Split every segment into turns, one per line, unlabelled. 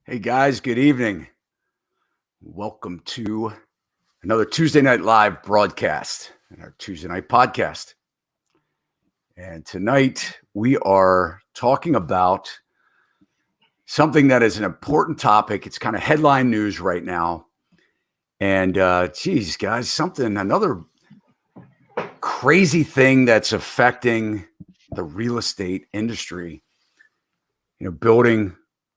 Hey guys, good evening. Welcome to another Tuesday Night Live broadcast and our Tuesday night podcast. And tonight we are talking about something that is an important topic. It's kind of headline news right now. And geez, guys, another crazy thing that's affecting the real estate industry. Building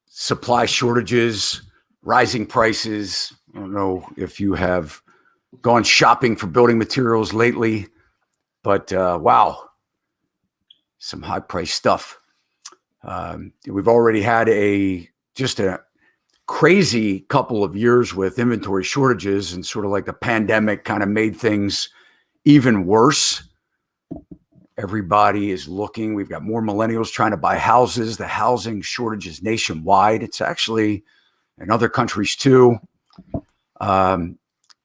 supply shortages, rising prices. I don't know if you have gone shopping for building materials lately, but wow, some high price stuff. We've already had just a crazy couple of years with inventory shortages, and sort of like the pandemic kind of made things even worse. Everybody is looking. We've got more millennials trying to buy houses. The housing shortage is nationwide. It's actually in other countries too. But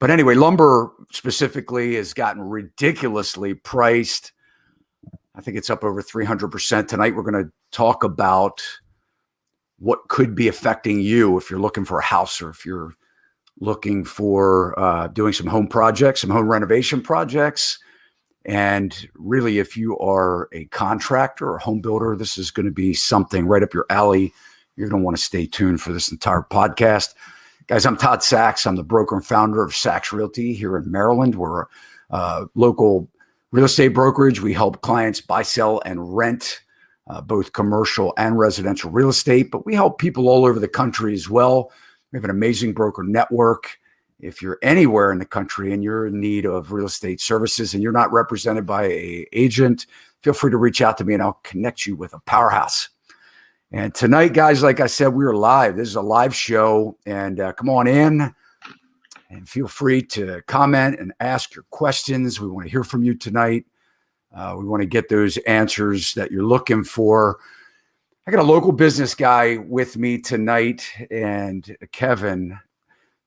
anyway, lumber specifically has gotten ridiculously priced. I think it's up over 300%. Tonight, we're going to talk about what could be affecting you if you're looking for a house, or if you're looking for doing some home projects, some home renovation projects. And really, if you are a contractor or home builder, this is going to be something right up your alley. You're going to want to stay tuned for this entire podcast. Guys, I'm Todd Sachs. I'm the broker and founder of Sachs Realty here in Maryland. We're a local real estate brokerage. We help clients buy, sell, and rent both commercial and residential real estate, but we help people all over the country as well. We have an amazing broker network. If you're anywhere in the country and you're in need of real estate services and you're not represented by an agent, feel free to reach out to me and I'll connect you with a powerhouse. And tonight, guys, like I said, we are live. This is a live show, and come on in and feel free to comment and ask your questions. We want to hear from you tonight. We want to get those answers that you're looking for. I got a local business guy with me tonight, and Kevin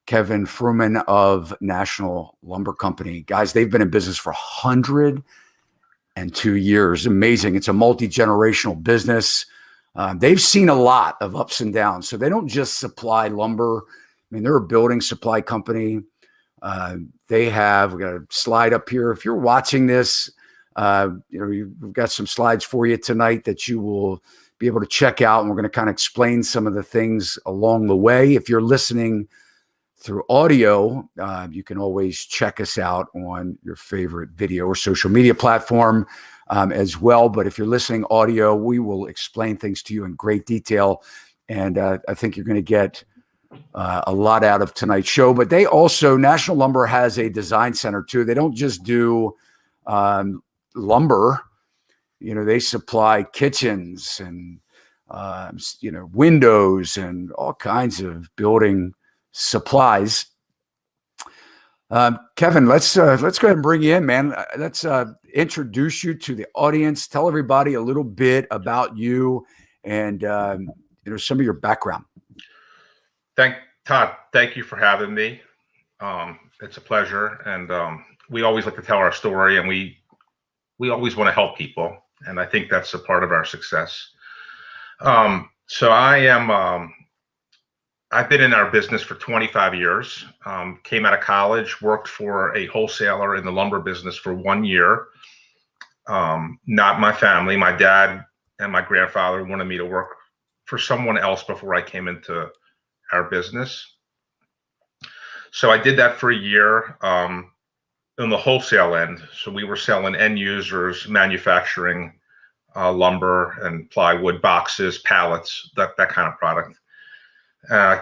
Fruman of National Lumber Company. Guys, they've been in business for 102 years. Amazing. It's a multi-generational business. They've seen a lot of ups and downs. So they don't just supply lumber. I mean, they're a building supply company. We got a slide up here. If you're watching this, we've got some slides for you tonight that you will be able to check out. And we're going to kind of explain some of the things along the way. If you're listening through audio, you can always check us out on your favorite video or social media platform as well. But if you're listening audio, we will explain things to you in great detail. And I think you're going to get a lot out of tonight's show. But National Lumber has a design center too. They don't just do lumber. They supply kitchens and, windows and all kinds of building supplies. Kevin, let's go ahead and bring you in, man. Let's introduce you to the audience. Tell everybody a little bit about you and some of your background.
Todd, thank you for having me. It's a pleasure, and we always like to tell our story, and we always want to help people, and I think that's a part of our success. So I've been in our business for 25 years, came out of college, worked for a wholesaler in the lumber business for 1 year. Not my family. My dad and my grandfather wanted me to work for someone else before I came into our business. So I did that for a year on the wholesale end. So we were selling end users, manufacturing lumber and plywood, boxes, pallets, that kind of product.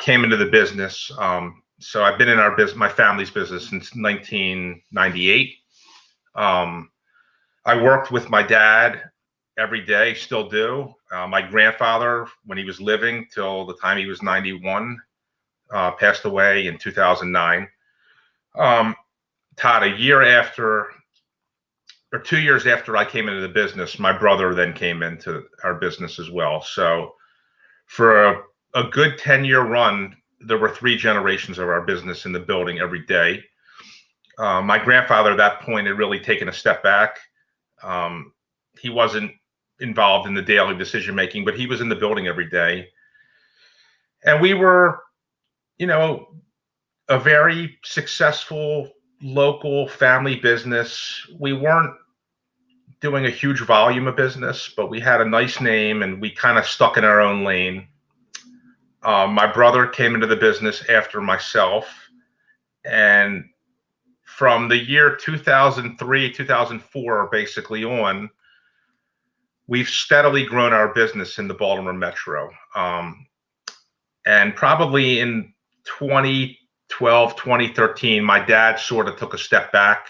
Came into the business. So I've been in my family's business since 1998. I worked with my dad every day, still do. My grandfather, when he was living till the time he was 91, passed away in 2009. Todd, 2 years after I came into the business, my brother then came into our business as well. So for a good 10-year run, there were 3 generations of our business in the building every day. My grandfather at that point had really taken a step back. He wasn't involved in the daily decision making, but he was in the building every day. And we were, you know, a very successful local family business. We weren't doing a huge volume of business, but we had a nice name and we kind of stuck in our own lane. My brother came into the business after myself, and from the year 2003, 2004, basically on, we've steadily grown our business in the Baltimore Metro. And probably in 2012, 2013, my dad sort of took a step back.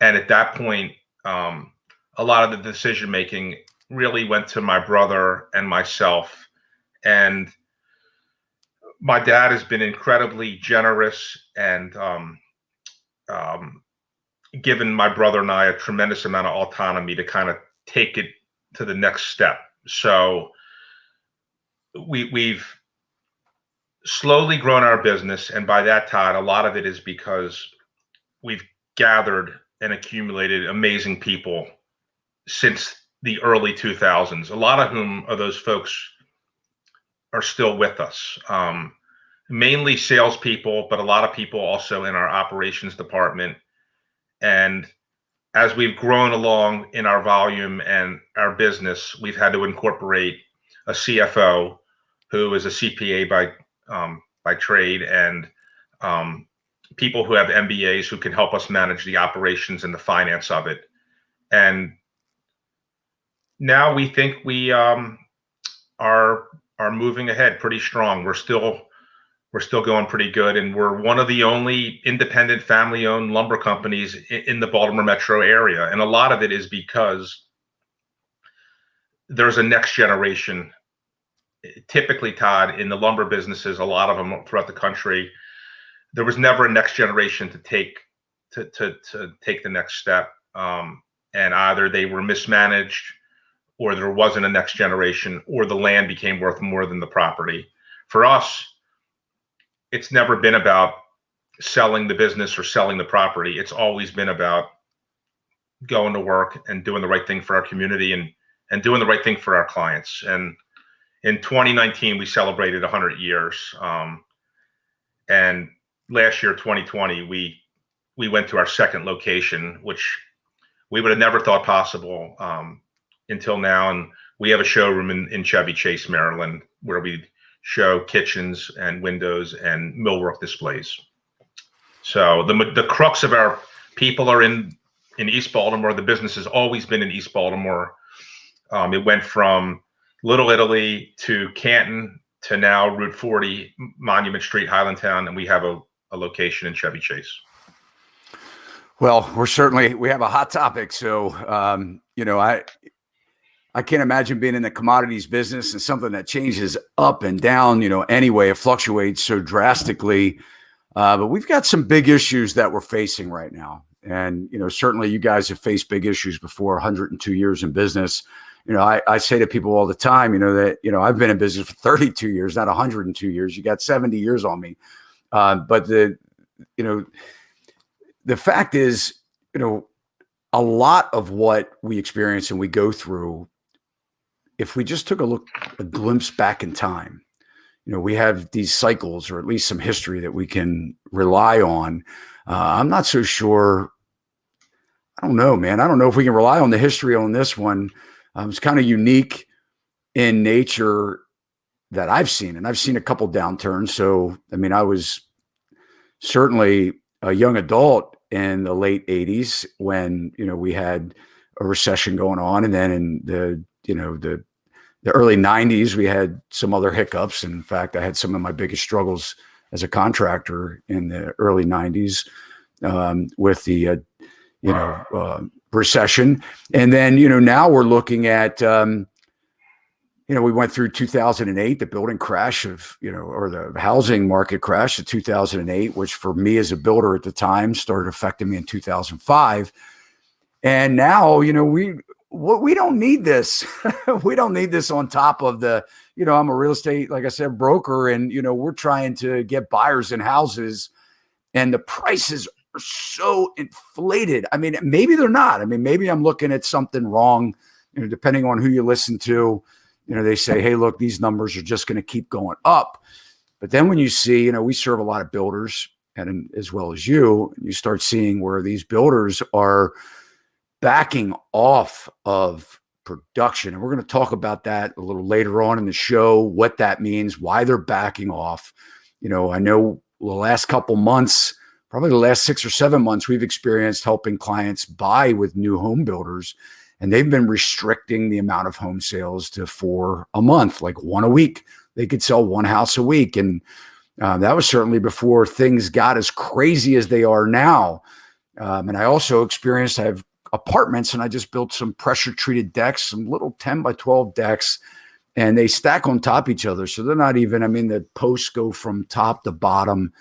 And at that point, a lot of the decision making really went to my brother and myself. And my dad has been incredibly generous and given my brother and I a tremendous amount of autonomy to kind of take it to the next step. So we've slowly grown our business. And by that, Todd, a lot of it is because we've gathered and accumulated amazing people since the early 2000s, a lot of whom of those folks are still with us. Mainly salespeople, but a lot of people also in our operations department. And as we've grown along in our volume and our business, we've had to incorporate a CFO who is a CPA by trade, and people who have MBAs who can help us manage the operations and the finance of it. And now we think we are moving ahead pretty strong. We're still going pretty good, and we're one of the only independent family-owned lumber companies in the Baltimore metro area. And a lot of it is because there's a next generation. Typically, Todd, in the lumber businesses, a lot of them throughout the country, there was never a next generation to take the next step, and either they were mismanaged, or there wasn't a next generation, or the land became worth more than the property. For us, it's never been about selling the business or selling the property. It's always been about going to work and doing the right thing for our community and doing the right thing for our clients. And in 2019, we celebrated 100 years. And last year, 2020, we went to our second location, which we would have never thought possible until now. And we have a showroom in Chevy Chase, Maryland, where we show kitchens and windows and millwork displays. So the crux of our people are in East Baltimore. The business has always been in East Baltimore. It went from Little Italy to Canton to now Route 40, Monument Street, Highlandtown, and we have a location in Chevy Chase.
Well, we have a hot topic. So, I can't imagine being in the commodities business and something that changes up and down, anyway, it fluctuates so drastically. But we've got some big issues that we're facing right now. And, certainly you guys have faced big issues before, 102 years in business. I say to people all the time, that, I've been in business for 32 years, not 102 years. You got 70 years on me. But the fact is, a lot of what we experience and we go through, if we just took a glimpse back in time, we have these cycles, or at least some history that we can rely on. I'm not so sure. I don't know, man. I don't know if we can rely on the history on this one. It's kind of unique in nature that I've seen, and I've seen a couple downturns. So, I was certainly a young adult in the late 80s when, we had a recession going on. And then in the early 90s, we had some other hiccups. In fact, I had some of my biggest struggles as a contractor in the early 90s with the, recession. And then, now we're looking at, we went through 2008, the building crash or the housing market crash of 2008, which for me as a builder at the time started affecting me in 2005. And now, we don't need this. We don't need this on top of the, I'm a real estate, like I said, broker, and, we're trying to get buyers in houses, and the prices are so inflated. Maybe they're not. Maybe I'm looking at something wrong, depending on who you listen to. They say, hey, look, these numbers are just going to keep going up. But then when you see, we serve a lot of builders, and as well as you start seeing where these builders are backing off of production. And we're going to talk about that a little later on in the show, what that means, why they're backing off. I know the last couple months, probably the last 6 or 7 months, we've experienced helping clients buy with new home builders, and they've been restricting the amount of home sales to 4 a month, like 1 a week. They could sell 1 house a week. And that was certainly before things got as crazy as they are now. And I also experienced, I have apartments, and I just built some pressure treated decks, some little 10 by 12 decks, and they stack on top of each other. So they're not even, the posts go from top to bottom.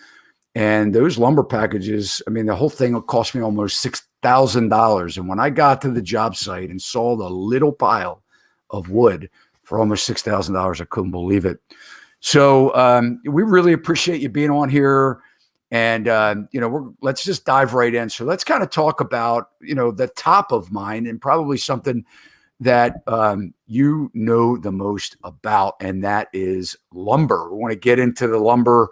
And those lumber packages, the whole thing cost me almost $6,000. And when I got to the job site and saw the little pile of wood for almost $6,000, I couldn't believe it. So we really appreciate you being on here. And, let's just dive right in. So let's kind of talk about, the top of mind, and probably something that the most about, and that is lumber. We want to get into the lumber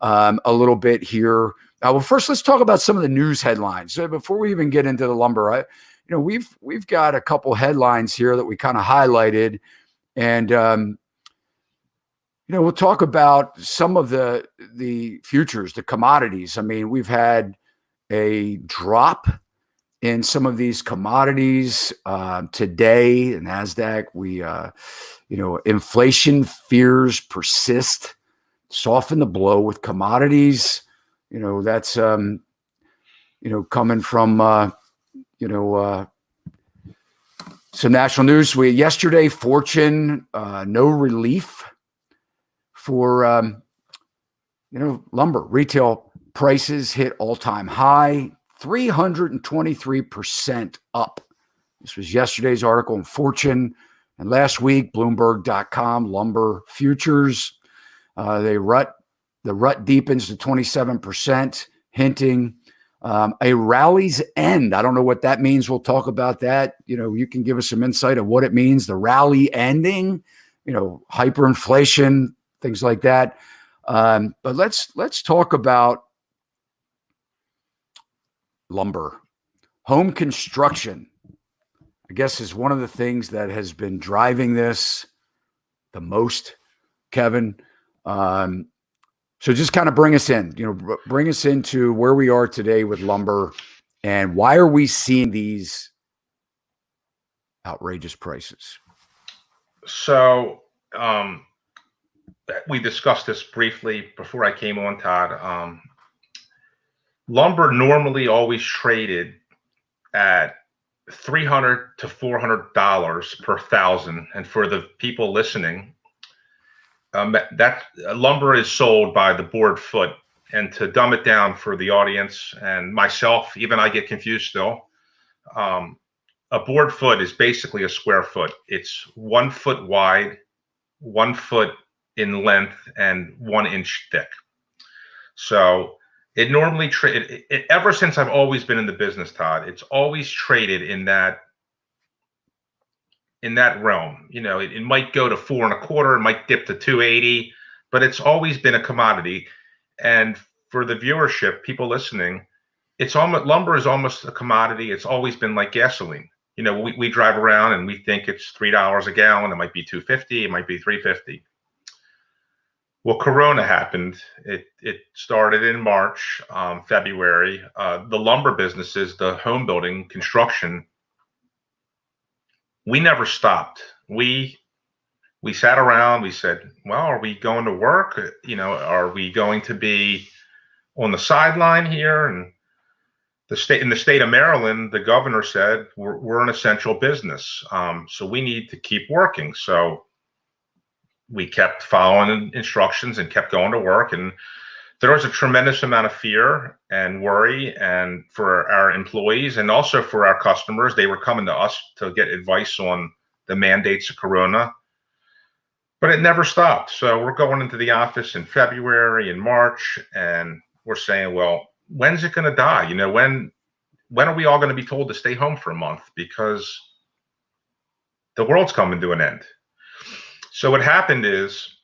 a little bit here. Well, first, let's talk about some of the news headlines. So before we even get into the lumber, we've got a couple headlines here that we kind of highlighted, and we'll talk about some of the futures, the commodities. We've had a drop in some of these commodities today. The Nasdaq, inflation fears persist, soften the blow with commodities. That's coming from some national news. Yesterday, Fortune, no relief for lumber. Retail prices hit all-time high, 323% up. This was yesterday's article in Fortune. And last week, Bloomberg.com lumber futures, the rut deepens to 27%, hinting a rally's end. I don't know what that means. We'll talk about that. You can give us some insight of what it means, the rally ending, hyperinflation, things like that. But let's talk about lumber. Home construction, I guess, is one of the things that has been driving this the most, Kevin. So just kind of bring us into where we are today with lumber, and why are we seeing these outrageous prices?
So we discussed this briefly before I came on, Todd. Lumber normally always traded at $300 to $400 per thousand. And for the people listening, that lumber is sold by the board foot. And to dumb it down for the audience and myself, even I get confused still. A board foot is basically a square foot. It's 1 foot wide, 1 foot in length, and 1 inch thick. So it normally ever since I've always been in the business, Todd, it's always traded in that realm. It might go to 4 1/4, it might dip to 280, but it's always been a commodity. And for the viewership, people listening, lumber is almost a commodity. It's always been like gasoline. We drive around and we think it's $3 a gallon. It might be $2.50. It might be $3.50. Well, Corona happened. It started in March, February. The lumber businesses, the home building, construction, we never stopped. We sat around. We said, well, are we going to work? Are we going to be on the sideline here? And in the state of Maryland, the governor said we're an essential business, so we need to keep working. So we kept following instructions and kept going to work. And there was a tremendous amount of fear and worry, and for our employees and also for our customers. They were coming to us to get advice on the mandates of Corona, but it never stopped. So we're going into the office in February and March, and we're saying, well, when's it going to die? When are we all going to be told to stay home for a month, because the world's coming to an end? So what happened is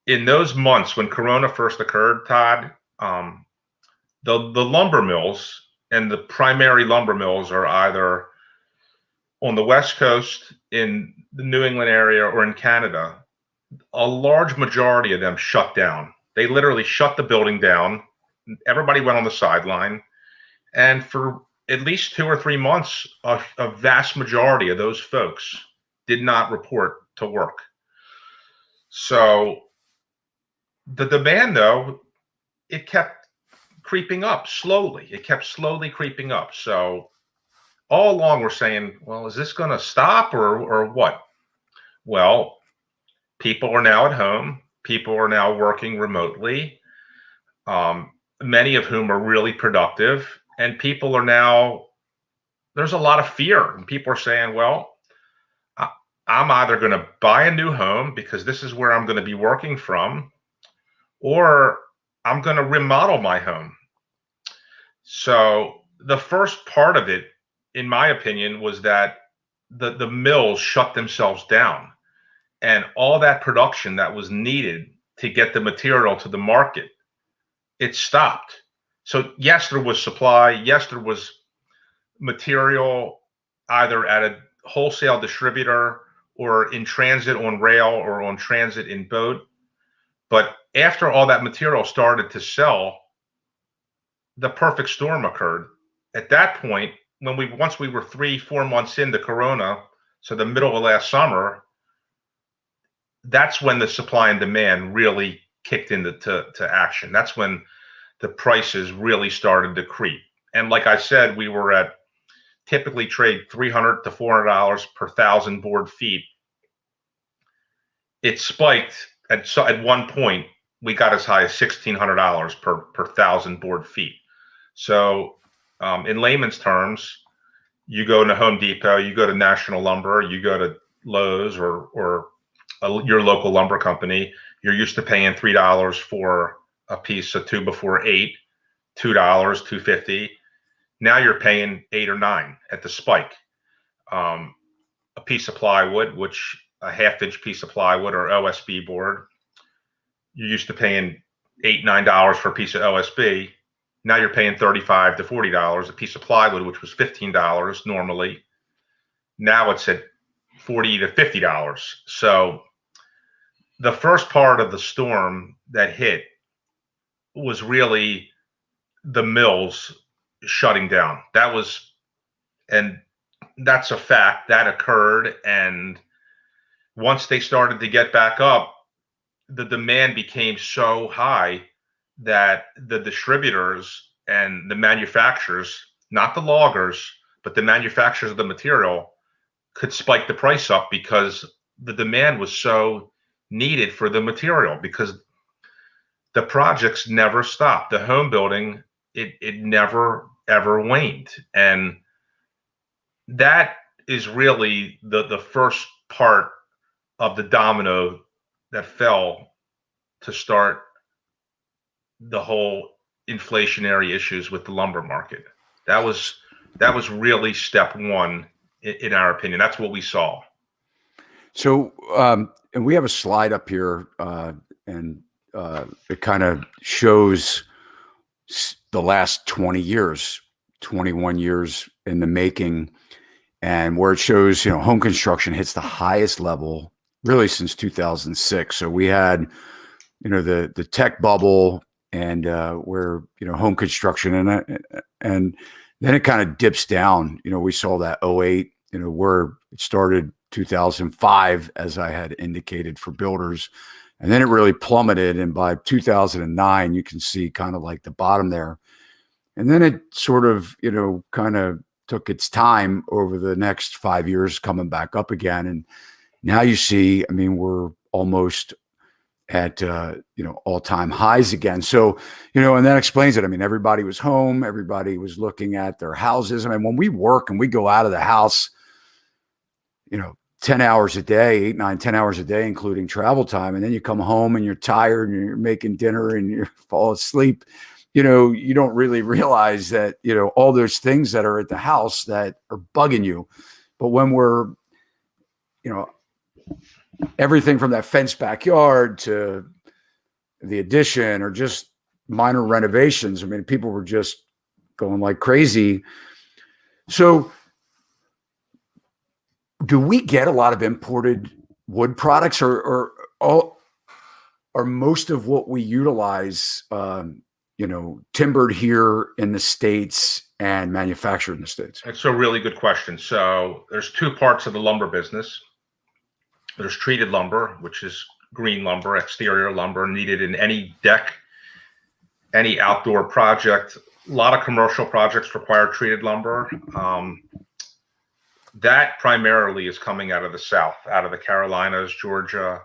in those months when Corona first occurred, Todd, the lumber mills, and the primary lumber mills are either on the West Coast, in the New England area, or in Canada. A large majority of them shut down. They literally shut the building down. Everybody went on the sideline. And for at least 2 or 3 months, a vast majority of those folks did not report to work. So the demand, though, it kept creeping up slowly. It kept slowly creeping up. So all along we're saying, well, is this going to stop or what? Well, people are now at home. People are now working remotely, many of whom are really productive. And people are now, there's a lot of fear. And people are saying, well, I'm either going to buy a new home because this is where I'm going to be working from, or I'm going to remodel my home. So the first part of it, in my opinion, was that the mills shut themselves down, and all that production that was needed to get the material to the market, it stopped. So yes, there was supply. Yes, there was material either at a wholesale distributor or in transit on rail or on transit in boat. But after all that material started to sell, the perfect storm occurred. At that point, once we were 3-4 months into Corona, so the middle of last summer, that's when the supply and demand really kicked into action. That's when the prices really started to creep. And like I said, we were at typically trade $300 to $400 per thousand board feet. It spiked at one point. We got as high as $1,600 per thousand board feet. So in layman's terms, you go to Home Depot, you go to National Lumber, you go to Lowe's or your local lumber company. You're used to paying $3 for a piece of 2x4 8, $2, $2.50. Now you're paying 8 or 9 at the spike. A piece of plywood, which a half-inch piece of plywood or OSB board, you're used to paying $8, $9 for a piece of OSB. Now you're paying $35 to $40 a piece of plywood, which was $15 normally. Now it's at $40 to $50. So the first part of the storm that hit was really the mills shutting down. And that's a fact that occurred. And once they started to get back up, the demand became so high that the distributors and the manufacturers, not the loggers, but the manufacturers of the material, could spike the price up because the demand was so needed for the material, because the projects never stopped. The home building, it never ever waned. And that is really the first part of the domino that fell to start the whole inflationary issues with the lumber market. That was really step one, in our opinion. That's what we saw.
So, and we have a slide up here, and it kind of shows the last 20 years, 21 years in the making, and where it shows, home construction hits the highest level really since 2006. So we had, the tech bubble, and where, home construction, and then it kind of dips down. We saw that 08, where it started 2005, as I had indicated, for builders. And then it really plummeted. And by 2009, you can see kind of like the bottom there. And then it sort of, kind of took its time over the next 5 years coming back up again. And now you see, we're almost at, all-time highs again. So, and that explains it. Everybody was home. Everybody was looking at their houses. When we work and we go out of the house, 10 hours a day, 8, 9, 10 hours a day, including travel time. And then you come home and you're tired and you're making dinner and you fall asleep. You don't really realize that, all those things that are at the house that are bugging you. But when we're, everything from that fenced backyard to, the addition or just minor renovations. I mean, people were just going like crazy. So do we get a lot of imported wood products, or most of what we utilize, timbered here in the States and manufactured in the States?
It's a really good question. So there's two parts of the lumber business. There's treated lumber, which is green lumber, exterior lumber needed in any deck, any outdoor project. A lot of commercial projects require treated lumber. That primarily is coming out of the South, out of the Carolinas, Georgia,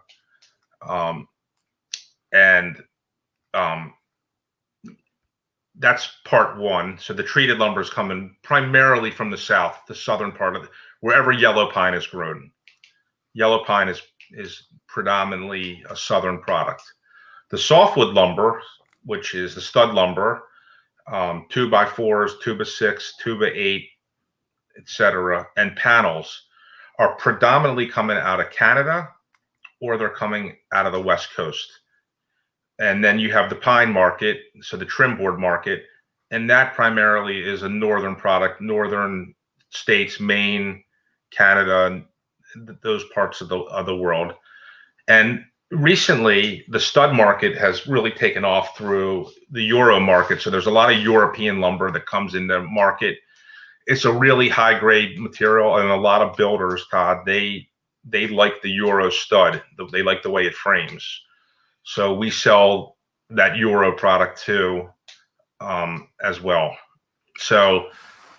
that's part one. So the treated lumber is coming primarily from the South, the southern part of wherever yellow pine is grown. Yellow pine is predominantly a southern product. The softwood lumber, which is the stud lumber, 2x4s, 2x6, 2x8, etc., and panels are predominantly coming out of Canada, or they're coming out of the West Coast. And then you have the pine market, so the trim board market, and that primarily is a northern product, northern states, Maine, Canada, those parts of the world. And recently, the stud market has really taken off through the Euro market. So there's a lot of European lumber that comes in the market. It's a really high grade material, and a lot of builders, Todd, they like the Euro stud. They like the way it frames. So we sell that Euro product too, as well. So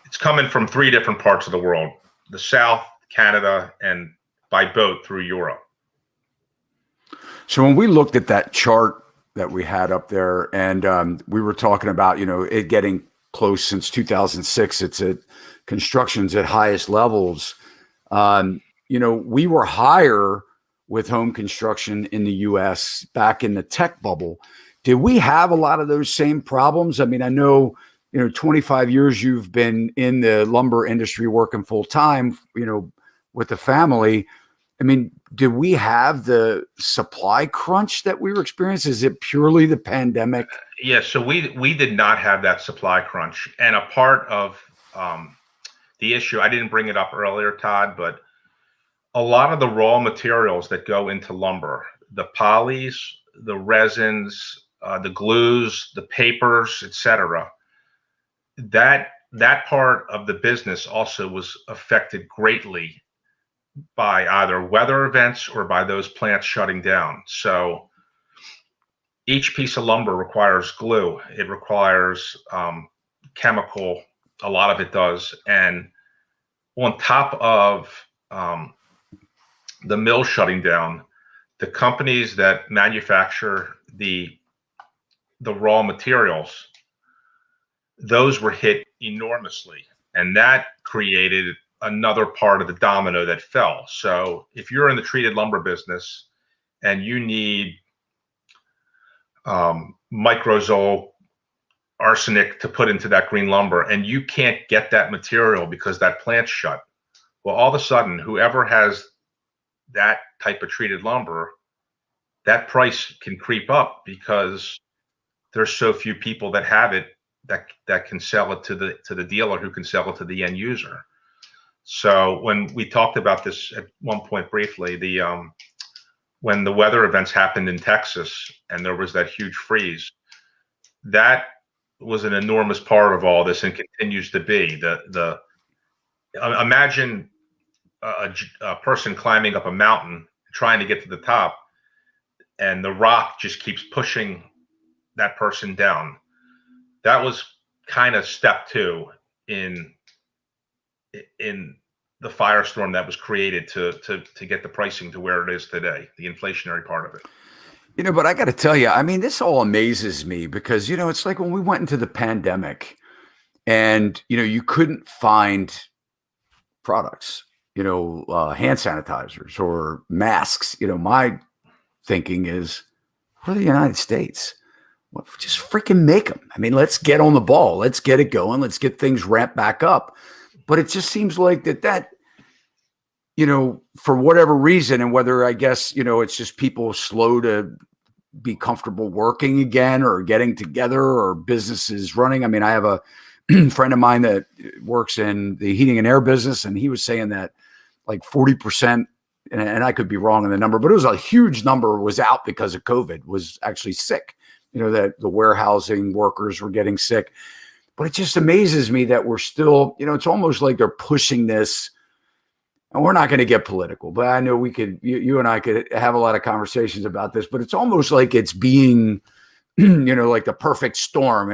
it's coming from three different parts of the world: the South, Canada, and by boat through Europe.
So when we looked at that chart that we had up there, and we were talking about, it getting close since 2006, it's at construction's at highest levels. We were higher with home construction in the US back in the tech bubble. Did we have a lot of those same problems? I mean, I know, 25 years you've been in the lumber industry working full time, with the family. I mean, did we have the supply crunch that we were experiencing? Is it purely the pandemic?
Yeah, so we did not have that supply crunch. And a part of the issue, I didn't bring it up earlier, Todd, but a lot of the raw materials that go into lumber, the polys, the resins, the glues, the papers, etc., that part of the business also was affected greatly by either weather events or by those plants shutting down. So each piece of lumber requires glue. It requires chemical. A lot of it does. And on top of the mill shutting down, the companies that manufacture the raw materials, those were hit enormously. And that created another part of the domino that fell. So if you're in the treated lumber business and you need microzole arsenic to put into that green lumber, and you can't get that material because that plant's shut, well, all of a sudden, whoever has that type of treated lumber, that price can creep up because there's so few people that have it that can sell it to the dealer who can sell it to the end user. So when we talked about this at one point briefly, when the weather events happened in Texas and there was that huge freeze, that was an enormous part of all this and continues to be. Imagine a person climbing up a mountain trying to get to the top, and the rock just keeps pushing that person down. That was kind of step two in the firestorm that was created to get the pricing to where it is today, the inflationary part of it.
But I got to tell you, I mean, this all amazes me because, it's like when we went into the pandemic and, you couldn't find products, hand sanitizers or masks. My thinking is, we're the United States. Well, just freaking make them. I mean, let's get on the ball. Let's get it going. Let's get things ramped back up. But it just seems like that, for whatever reason, and whether I guess, it's just people slow to be comfortable working again or getting together or businesses running. I mean, I have a friend of mine that works in the heating and air business, and he was saying that like 40%, and I could be wrong in the number, but it was a huge number, was out because of COVID, was actually sick. That the warehousing workers were getting sick. But it just amazes me that we're still, it's almost like they're pushing this. And we're not going to get political, but I know we could, you and I could have a lot of conversations about this, but it's almost like it's being, like the perfect storm.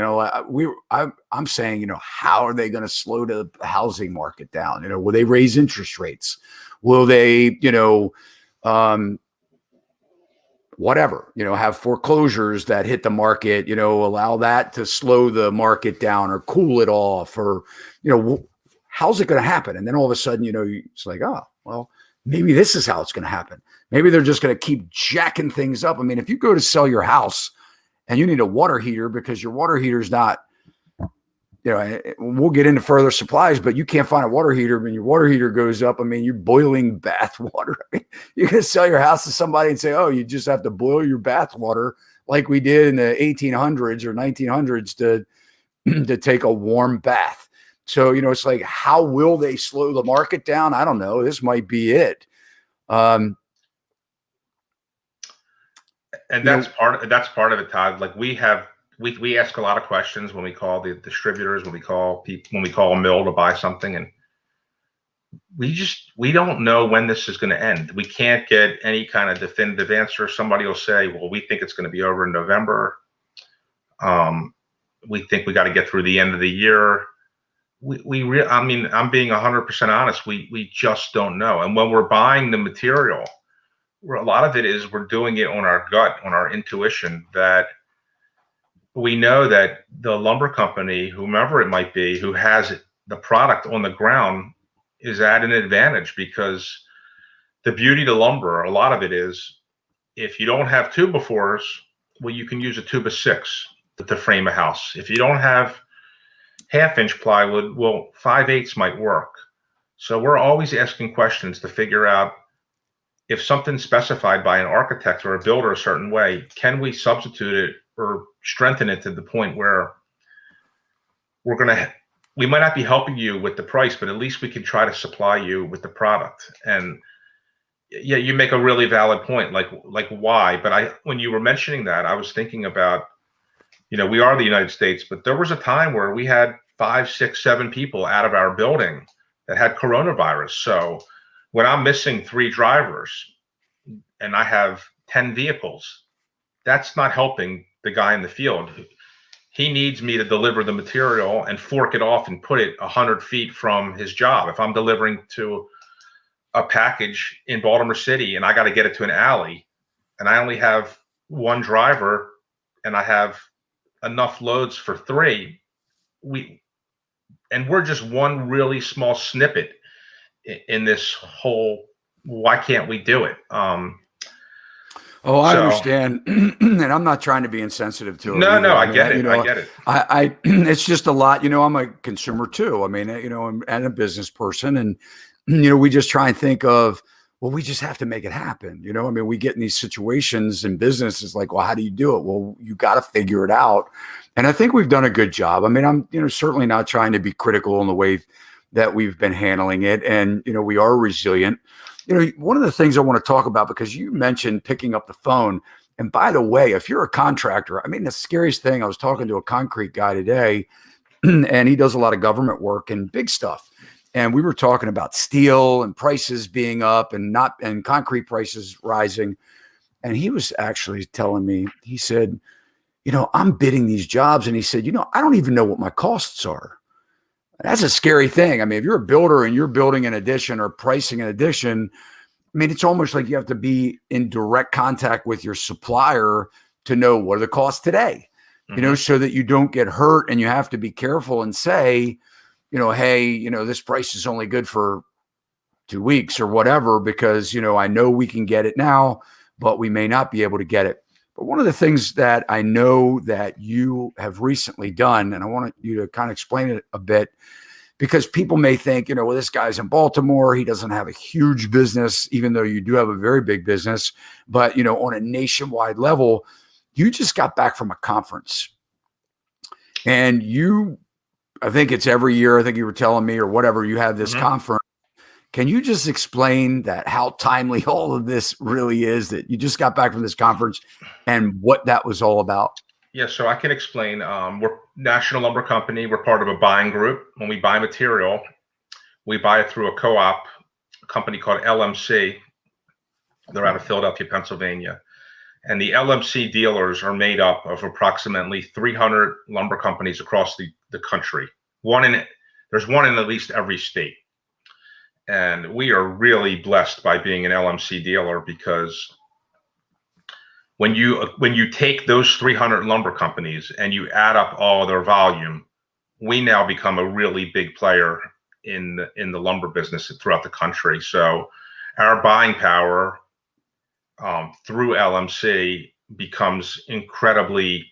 I'm saying, how are they going to slow the housing market down? Will they raise interest rates? Will they, whatever, have foreclosures that hit the market, allow that to slow the market down or cool it off, or, how's it going to happen? And then all of a sudden, it's like, oh, well, maybe this is how it's going to happen. Maybe they're just going to keep jacking things up. I mean, if you go to sell your house and you need a water heater because your water heater's not, we'll get into further supplies, but you can't find a water heater when your water heater goes up. I mean, you're boiling bath water. You're going to sell your house to somebody and say, oh, you just have to boil your bath water like we did in the 1800s or 1900s to take a warm bath. So, it's like, how will they slow the market down? I don't know. This might be it.
And that's part of it, Todd. Like we ask a lot of questions when we call the distributors, when we call a mill to buy something, and we don't know when this is going to end. We can't get any kind of definitive answer. Somebody will say, well, we think it's going to be over in November. We think we got to get through the end of the year. I mean, I'm being 100% honest. We just don't know. And when we're buying the material, a lot of it is we're doing it on our gut, on our intuition, that we know that the lumber company, whomever it might be, who has the product on the ground is at an advantage, because the beauty of the lumber, a lot of it is, if you don't have 2x4s, well, you can use a 2x6 to frame a house. If you don't have 1/2-inch plywood, well, 5/8 might work. So we're always asking questions to figure out, if something's specified by an architect or a builder a certain way, can we substitute it or strengthen it to the point where we might not be helping you with the price, but at least we can try to supply you with the product. And yeah, you make a really valid point, like why? But when you were mentioning that, I was thinking about, we are the United States, but there was a time where we had 5, 6, 7 people out of our building that had coronavirus. So when I'm missing 3 drivers and I have 10 vehicles, that's not helping the guy in the field. He needs me to deliver the material and fork it off and put it 100 feet from his job. If I'm delivering to a package in Baltimore City and I got to get it to an alley, and I only have 1 driver and I have enough loads for 3, we're just one really small snippet in this whole, why can't we do it?
I understand. And I'm not trying to be insensitive to it.
No, I get it. I get it.
It's just a lot, I'm a consumer too. I mean, I'm a business person, and, we just try and think of, well, we just have to make it happen. I mean, we get in these situations in business. It's like, well, how do you do it? Well, you got to figure it out. And I think we've done a good job. I mean, I'm, certainly not trying to be critical in the way that we've been handling it. And, we are resilient. One of the things I want to talk about, because you mentioned picking up the phone. And by the way, if you're a contractor, I mean, the scariest thing, I was talking to a concrete guy today, and he does a lot of government work and big stuff. And we were talking about steel and prices being up and concrete prices rising. And he was actually telling me, he said, I'm bidding these jobs. And he said, I don't even know what my costs are. That's a scary thing. I mean, if you're a builder and you're building an addition or pricing an addition, I mean, it's almost like you have to be in direct contact with your supplier to know what are the costs today, so that you don't get hurt. And you have to be careful and say, hey, this price is only good for 2 weeks or whatever, because, I know we can get it now, but we may not be able to get it. But one of the things that I know that you have recently done, and I want you to kind of explain it a bit, because people may think, well, this guy's in Baltimore, he doesn't have a huge business, even though you do have a very big business, but, on a nationwide level, you just got back from a conference, and I think it's every year, I think you were telling me or whatever, you have this conference. Can you just explain that, how timely all of this really is, that you just got back from this conference and what that was all about?
Yeah, so I can explain. We're National Lumber Company. We're part of a buying group. When we buy material, we buy it through a co-op company called LMC. They're out of Philadelphia, Pennsylvania. And the LMC dealers are made up of approximately 300 lumber companies across the country. There's one in at least every state. And we are really blessed by being an LMC dealer, because when you take those 300 lumber companies and you add up all their volume, we now become a really big player in the lumber business throughout the country. So our buying power through LMC becomes incredibly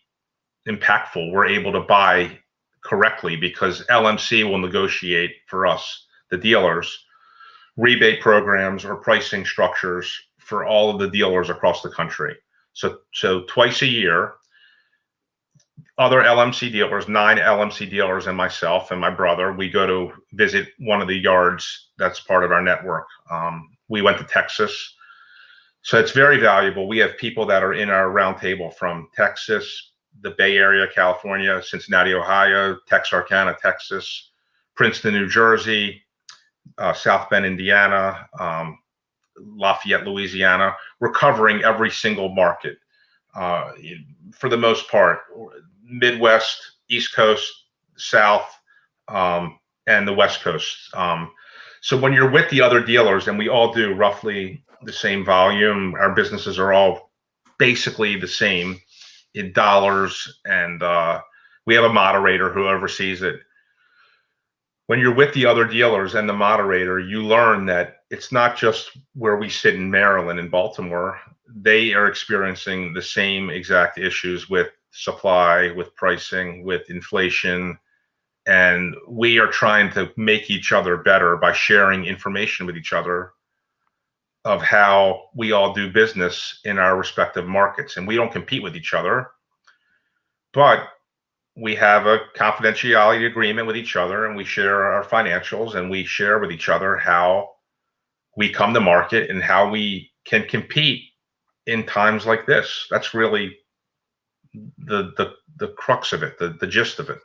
impactful. We're able to buy correctly because LMC will negotiate for us, the dealers, rebate programs or pricing structures for all of the dealers across the country. So twice a year, other LMC dealers, 9 LMC dealers and myself and my brother, we go to visit one of the yards that's part of our network. We went to Texas. So it's very valuable. We have people that are in our roundtable from Texas, the Bay Area, California, Cincinnati, Ohio, Texarkana, Texas, Princeton, New Jersey, South Bend, Indiana, Lafayette, Louisiana. We're covering every single market for the most part, Midwest, East Coast, South, and the West Coast. So when you're with the other dealers, and we all do roughly the same volume, our businesses are all basically the same in dollars, and we have a moderator who oversees it. When you're with the other dealers and the moderator, you learn that it's not just where we sit in Maryland and Baltimore. They are experiencing the same exact issues with supply, with pricing, with inflation. And we are trying to make each other better by sharing information with each other of how we all do business in our respective markets. And we don't compete with each other, but we have a confidentiality agreement with each other, and we share our financials, and we share with each other how we come to market and how we can compete in times like this. That's really the crux of it, the gist of it.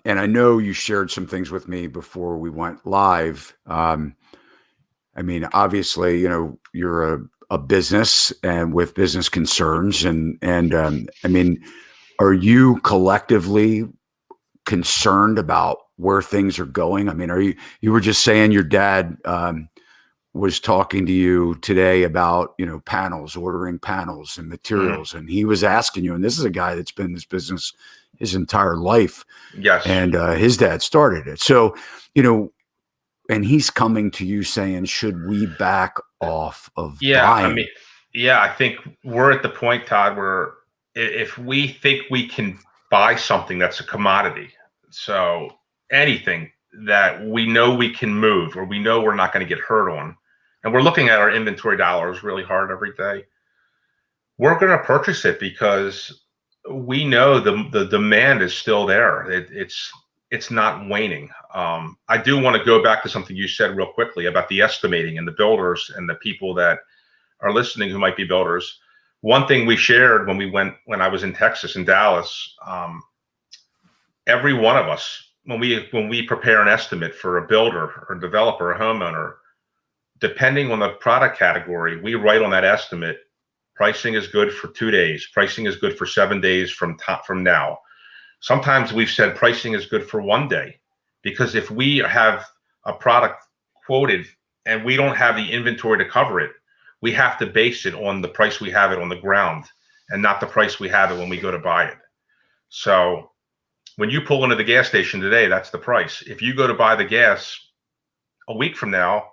And I know you shared some things with me before we went live. I mean, obviously, you're a business and with business concerns, and I mean, are you collectively concerned about where things are going? I mean, you were just saying your dad was talking to you today about, panels, ordering panels and materials. And he was asking you, and this is a guy that's been in this business his entire life.
Yes.
And his dad started it. So, and he's coming to you saying, should we back off of buying?
I think we're at the point, Todd, where if we think we can buy something that's a commodity, so anything that we know we can move or we know we're not going to get hurt on, and we're looking at our inventory dollars really hard every day, we're going to purchase it because we know the demand is still there. It's not waning. I do want to go back to something you said real quickly about the estimating and the builders and the people that are listening who might be builders. One thing we shared when I was in Texas, in Dallas, every one of us, when we prepare an estimate for a builder or developer, a homeowner, depending on the product category, we write on that estimate, pricing is good for 2 days, pricing is good for 7 days from now. Sometimes we've said pricing is good for 1 day, because if we have a product quoted and we don't have the inventory to cover it, we have to base it on the price we have it on the ground and not the price we have it when we go to buy it. So when you pull into the gas station today, that's the price. If you go to buy the gas a week from now,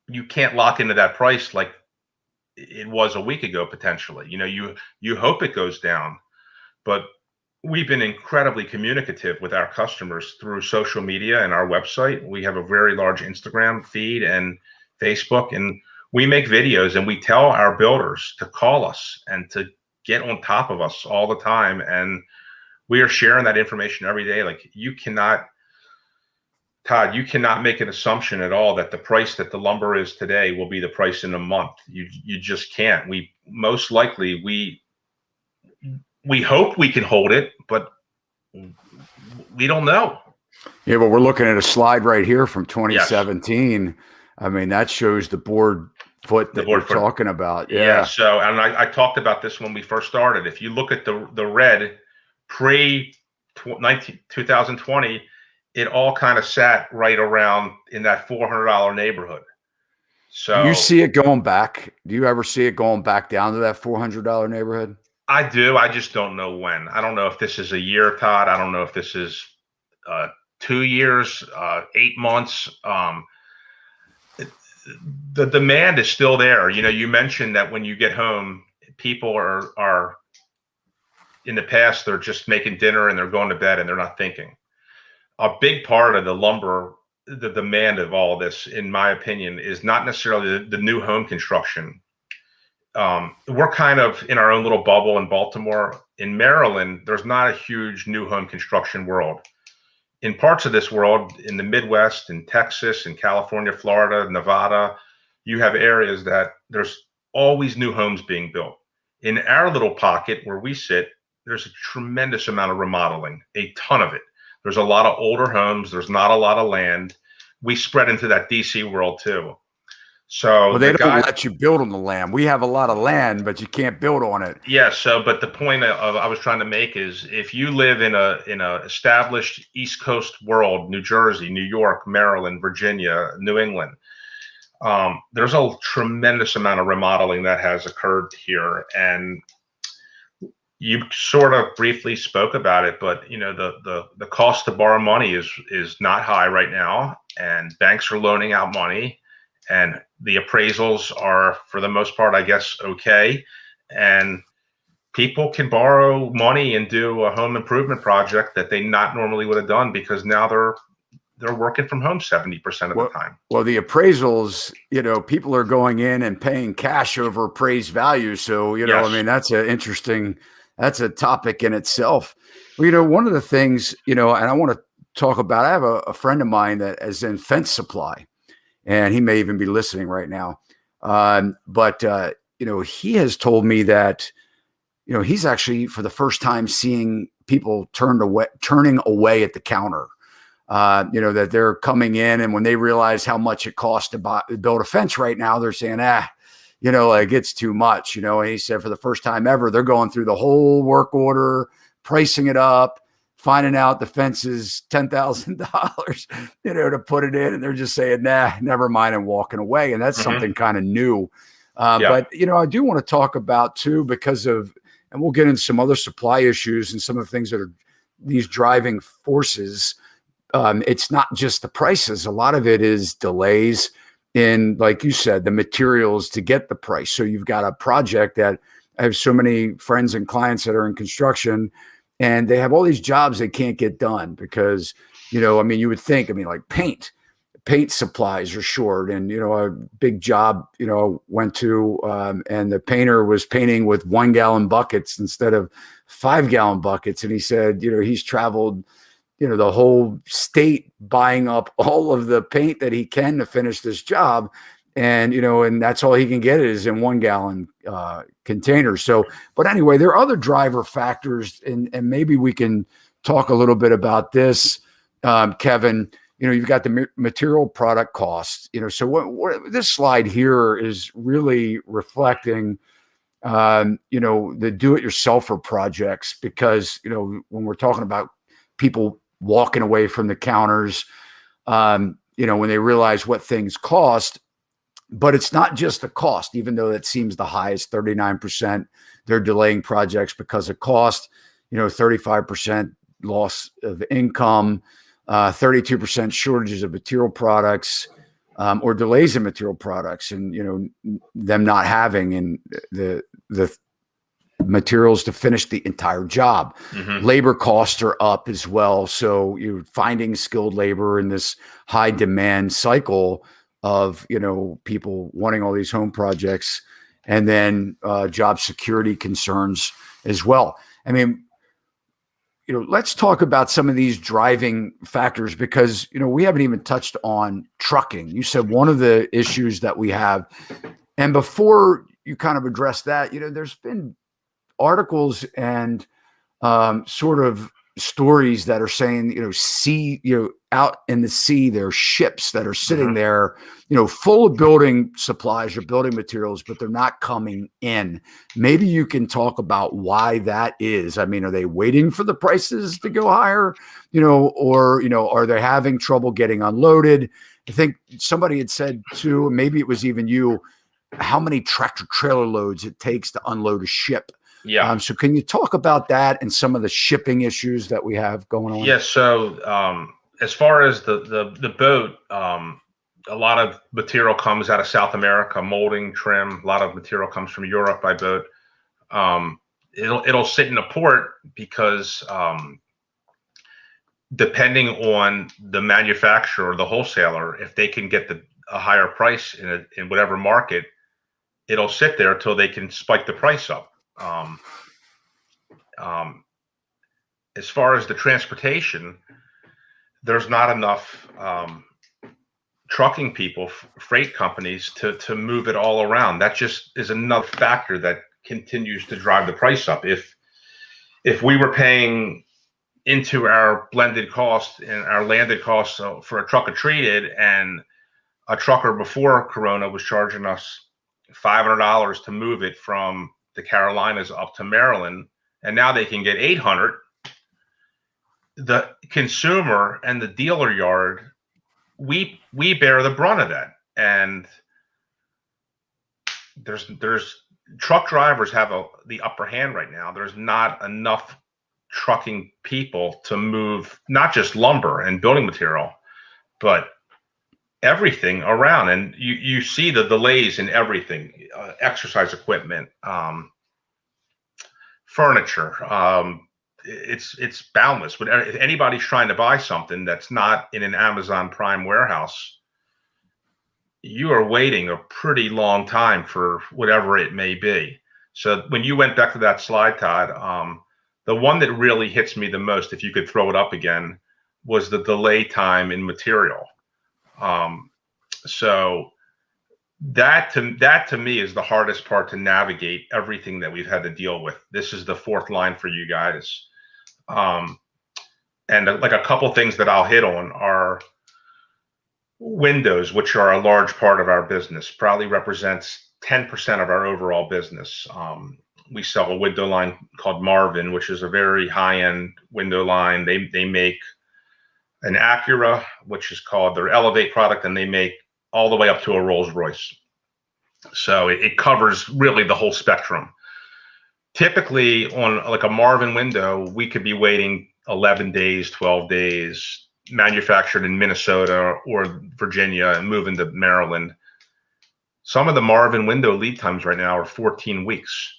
you can't lock into that price like it was a week ago, potentially. You hope it goes down, but we've been incredibly communicative with our customers through social media and our website. We have a very large Instagram feed and Facebook, and we make videos and we tell our builders to call us and to get on top of us all the time. And we are sharing that information every day. Like, you cannot, Todd, you cannot make an assumption at all that the price that the lumber is today will be the price in a month. You just can't. We most likely, we hope we can hold it, but we don't know.
Yeah, but we're looking at a slide right here from 2017. Yes. I mean, that shows the board foot that we're talking about. Yeah.
So, and I talked about this when we first started. If you look at the red pre 2020, it all kind of sat right around in that $400 neighborhood. So,
do you see it going back? Do you ever see it going back down to that $400 neighborhood?
I do. I just don't know when. I don't know if this is a year, Todd. I don't know if this is 2 years, 8 months. The demand is still there. You know, you mentioned that when you get home, people are in the past, they're just making dinner and they're going to bed and they're not thinking. A big part of the lumber, the demand of all of this, in my opinion, is not necessarily the new home construction. We're kind of in our own little bubble in Baltimore. In Maryland, there's not a huge new home construction world. In parts of this world, in the Midwest, in Texas, in California, Florida, Nevada, you have areas that there's always new homes being built. In our little pocket where we sit, there's a tremendous amount of remodeling, a ton of it. There's a lot of older homes. There's not a lot of land. We spread into that DC world too. So
they don't let you build on the land. We have a lot of land, but you can't build on it.
Yeah. So, but the point I was trying to make is, if you live in a established East Coast world, New Jersey, New York, Maryland, Virginia, New England, there's a tremendous amount of remodeling that has occurred here. And you sort of briefly spoke about it, but you know, the cost to borrow money is not high right now, and banks are loaning out money, and the appraisals are, for the most part, I guess, okay. And people can borrow money and do a home improvement project that they not normally would have done, because now they're working from home 70% of the time.
Well, the appraisals, you know, people are going in and paying cash over appraised value. So, you know, yes. I mean, that's a topic in itself. Well, you know, one of the things, you know, and I want to talk about, I have a friend of mine that is in fence supply, and he may even be listening right now. But you know, he has told me that, you know, he's actually for the first time seeing people turning away at the counter. You know, that they're coming in, and when they realize how much it costs to build a fence right now, they're saying, you know, like, it's too much, you know. And he said for the first time ever, they're going through the whole work order, pricing it up, finding out the fence is $10,000, you know, to put it in. And they're just saying, never mind, and walking away. And that's something kind of new. But, you know, I do want to talk about too, because of, and we'll get into some other supply issues and some of the things that are these driving forces. It's not just the prices. A lot of it is delays in, like you said, the materials to get the price. So you've got a project that I have so many friends and clients that are in construction, and they have all these jobs they can't get done because, you know, I mean, you would think, I mean, like paint supplies are short. And, you know, a big job, you know, went to, and the painter was painting with 1 gallon buckets instead of 5 gallon buckets. And he said, you know, he's traveled, you know, the whole state buying up all of the paint that he can to finish this job. And, you know, and that's all he can get is in 1 gallon containers. So, but anyway, there are other driver factors, and maybe we can talk a little bit about this, Kevin. You know, you've got the material product costs, you know, so what this slide here is really reflecting, you know, the do-it-yourselfer projects, because, you know, when we're talking about people walking away from the counters, you know, when they realize what things cost. But it's not just the cost, even though that seems the highest, 39%, they're delaying projects because of cost, you know, 35% loss of income, 32% shortages of material products, or delays in material products, and, you know, them not having in the materials to finish the entire job. Labor costs are up as well. So you're finding skilled labor in this high demand cycle. of, people wanting all these home projects, and then job security concerns as well. I mean, let's talk about some of these driving factors, because, we haven't even touched on trucking. You said one of the issues that we have, and before you kind of address that, there's been articles and sort of stories that are saying, out in the sea, there are ships that are sitting there, full of building supplies or building materials, but they're not coming in. Maybe you can talk about why that is. I mean, are they waiting for the prices to go higher, or, are they having trouble getting unloaded? I think somebody had said too, maybe it was even you, how many tractor trailer loads it takes to unload a ship.
Yeah.
So can you talk about that and some of the shipping issues that we have going on?
Yes. So as far as the boat, a lot of material comes out of South America, molding, trim. A lot of material comes from Europe by boat. It'll sit in a port because depending on the manufacturer or the wholesaler, if they can get a higher price in whatever market, it'll sit there until they can spike the price up. As far as the transportation, there's not enough trucking people, freight companies to move it all around. That just is another factor that continues to drive the price up. If we were paying into our blended cost and our landed costs for a truck treated, and a trucker before Corona was charging us $500 to move it from the Carolinas up to Maryland, and now they can get $800. The consumer and the dealer yard, we bear the brunt of that. And there's truck drivers have the upper hand right now. There's not enough trucking people to move not just lumber and building material, but everything around. And you see the delays in everything, exercise equipment, furniture. It's boundless. But if anybody's trying to buy something that's not in an Amazon Prime warehouse, you are waiting a pretty long time for whatever it may be. So when you went back to that slide, Todd, the one that really hits me the most, if you could throw it up again, was the delay time in material. So that to me is the hardest part to navigate everything that we've had to deal with. This is the fourth line for you guys. And like a couple things that I'll hit on are windows, which are a large part of our business, probably represents 10% of our overall business. We sell a window line called Marvin, which is a very high-end window line. They make an Acura, which is called their Elevate product, and they make all the way up to a Rolls Royce. So it covers really the whole spectrum. Typically on like a Marvin window, we could be waiting 11 days, 12 days, manufactured in Minnesota or Virginia and moving to Maryland. Some of the Marvin window lead times right now are 14 weeks.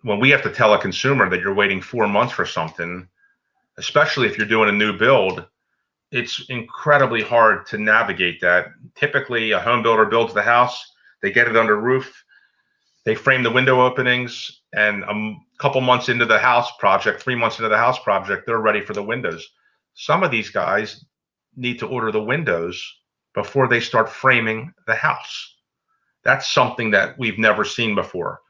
When we have to tell a consumer that you're waiting 4 months for something, especially if you're doing a new build, it's incredibly hard to navigate that. Typically, a home builder builds the house, they get it under roof, they frame the window openings, and a couple months into the house project, 3 months into the house project, they're ready for the windows. Some of these guys need to order the windows before they start framing the house. That's something that we've never seen before.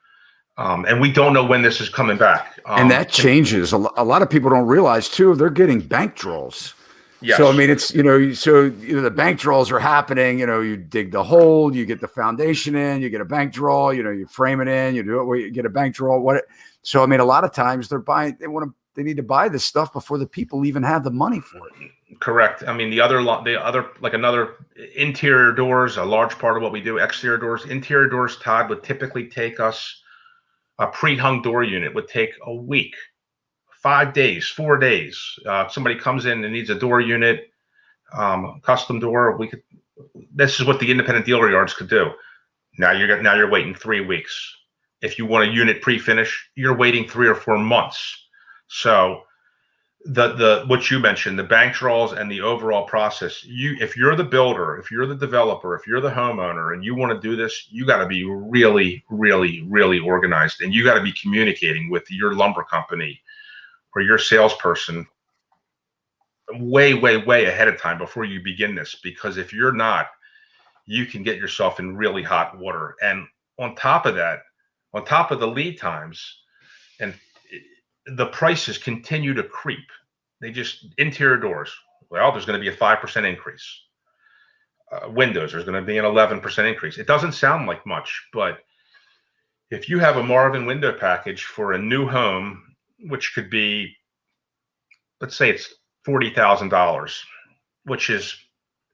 And we don't know when this is coming back.
And that changes. A lot of people don't realize too, they're getting bank draws.
Yes.
So, I mean, it's, the bank draws are happening, you dig the hole, you get the foundation in, you get a bank draw, you frame it in, you do it where you get a bank draw. So, I mean, a lot of times they need to buy this stuff before the people even have the money for it.
Correct. I mean, the other like another interior doors, a large part of what we do, exterior doors, interior doors, Todd, would typically take us, a pre-hung door unit would take a week, 5 days, 4 days. Somebody comes in and needs a door unit, custom door. This is what the independent dealer yards could do. Now you're waiting 3 weeks. If you want a unit pre-finish, you're waiting 3 or 4 months. So the what you mentioned, the bank draws and the overall process. If you're the builder, if you're the developer, if you're the homeowner and you want to do this, you got to be really, really, really organized, and you got to be communicating with your lumber company or your salesperson way, way, way ahead of time before you begin this, because if you're not, you can get yourself in really hot water. And on top of that, on top of the lead times, and the prices continue to creep. They just, interior doors, well, there's going to be a 5% increase. Windows, there's going to be an 11% increase. It doesn't sound like much, but if you have a Marvin window package for a new home, which could be, let's say it's $40,000, which is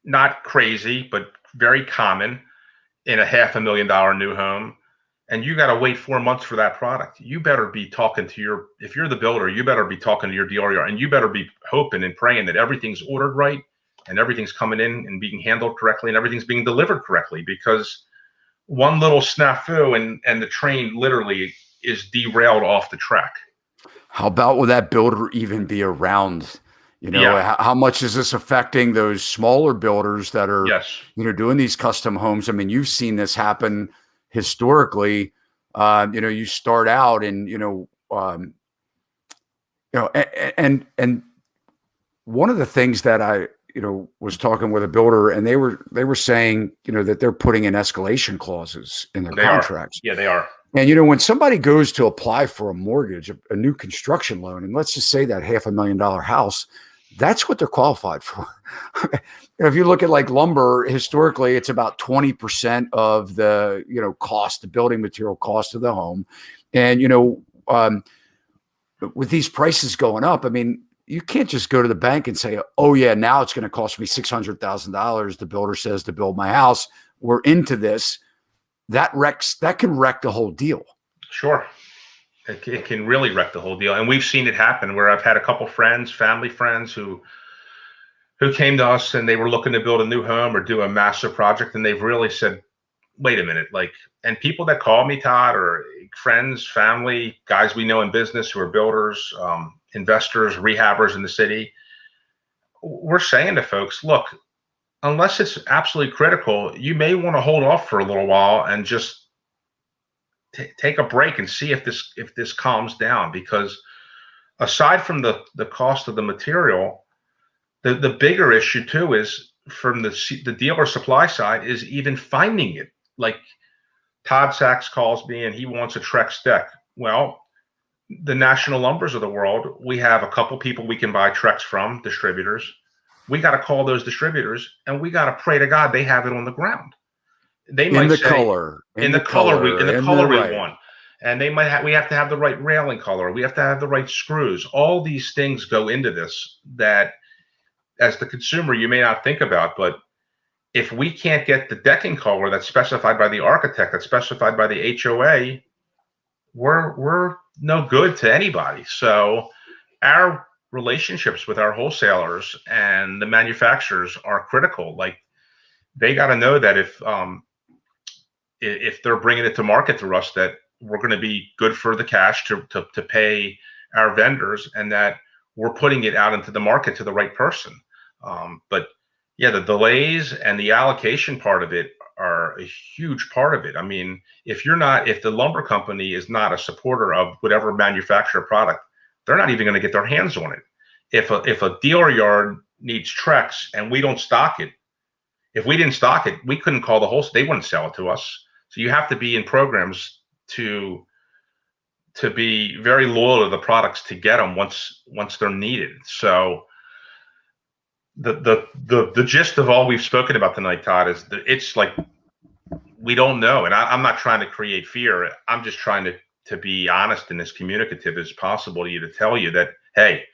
not crazy, but very common in a $500,000 new home, and you got to wait 4 months for that product, you better be talking to if you're the builder, you better be talking to your dealer, and you better be hoping and praying that everything's ordered right and everything's coming in and being handled correctly and everything's being delivered correctly, because one little snafu and the train literally is derailed off the track.
How about will that builder even be around? How much is this affecting those smaller builders that are,
yes,
doing these custom homes? I mean, you've seen this happen historically. You start out and, and one of the things that I, was talking with a builder, and they were saying, that they're putting in escalation clauses in their contracts.
Yeah, they are.
And, when somebody goes to apply for a mortgage, a new construction loan, and let's just say that $500,000 house, that's what they're qualified for. If you look at like lumber, historically, it's about 20% of the, cost, the building material cost of the home. And, with these prices going up, I mean, you can't just go to the bank and say, oh yeah, now it's going to cost me $600,000. The builder says to build my house. We're into this. That can wreck the whole deal.
Sure. It can really wreck the whole deal. And we've seen it happen where I've had a couple friends, family friends who came to us and they were looking to build a new home or do a massive project. And they've really said, wait a minute, and people that call me, Todd, or friends, family, guys we know in business who are builders, investors, rehabbers in the city, we're saying to folks, look, unless it's absolutely critical, you may want to hold off for a little while and just take a break and see if this calms down, because aside from the cost of the material, the bigger issue too is from the dealer supply side is even finding it. Like Todd Sachs calls me and he wants a Trex deck. Well, the National Lumbers of the world, we have a couple people we can buy Trex from, distributors. We got to call those distributors and we got to pray to God they have it on the ground. They might say in the color we want, and they might we have to have the right railing color. We have to have the right screws. All these things go into this that, as the consumer, you may not think about, but if we can't get the decking color that's specified by the architect, that's specified by the HOA, we're no good to anybody. So our relationships with our wholesalers and the manufacturers are critical. Like, they got to know that if they're bringing it to market through us, that we're going to be good for the cash to pay our vendors, and that we're putting it out into the market to the right person. But yeah, the delays and the allocation part of it are a huge part of it. I mean, if the lumber company is not a supporter of whatever manufacturer product, they're not even going to get their hands on it. If a dealer yard needs Trex and we don't stock it, if we didn't stock it, we couldn't call the wholesale. They wouldn't sell it to us. So you have to be in programs to be very loyal to the products to get them once they're needed. So the gist of all we've spoken about tonight, Todd, is that it's like we don't know, and I'm not trying to create fear. I'm just trying to be honest and as communicative as possible to you, to tell you that, hey,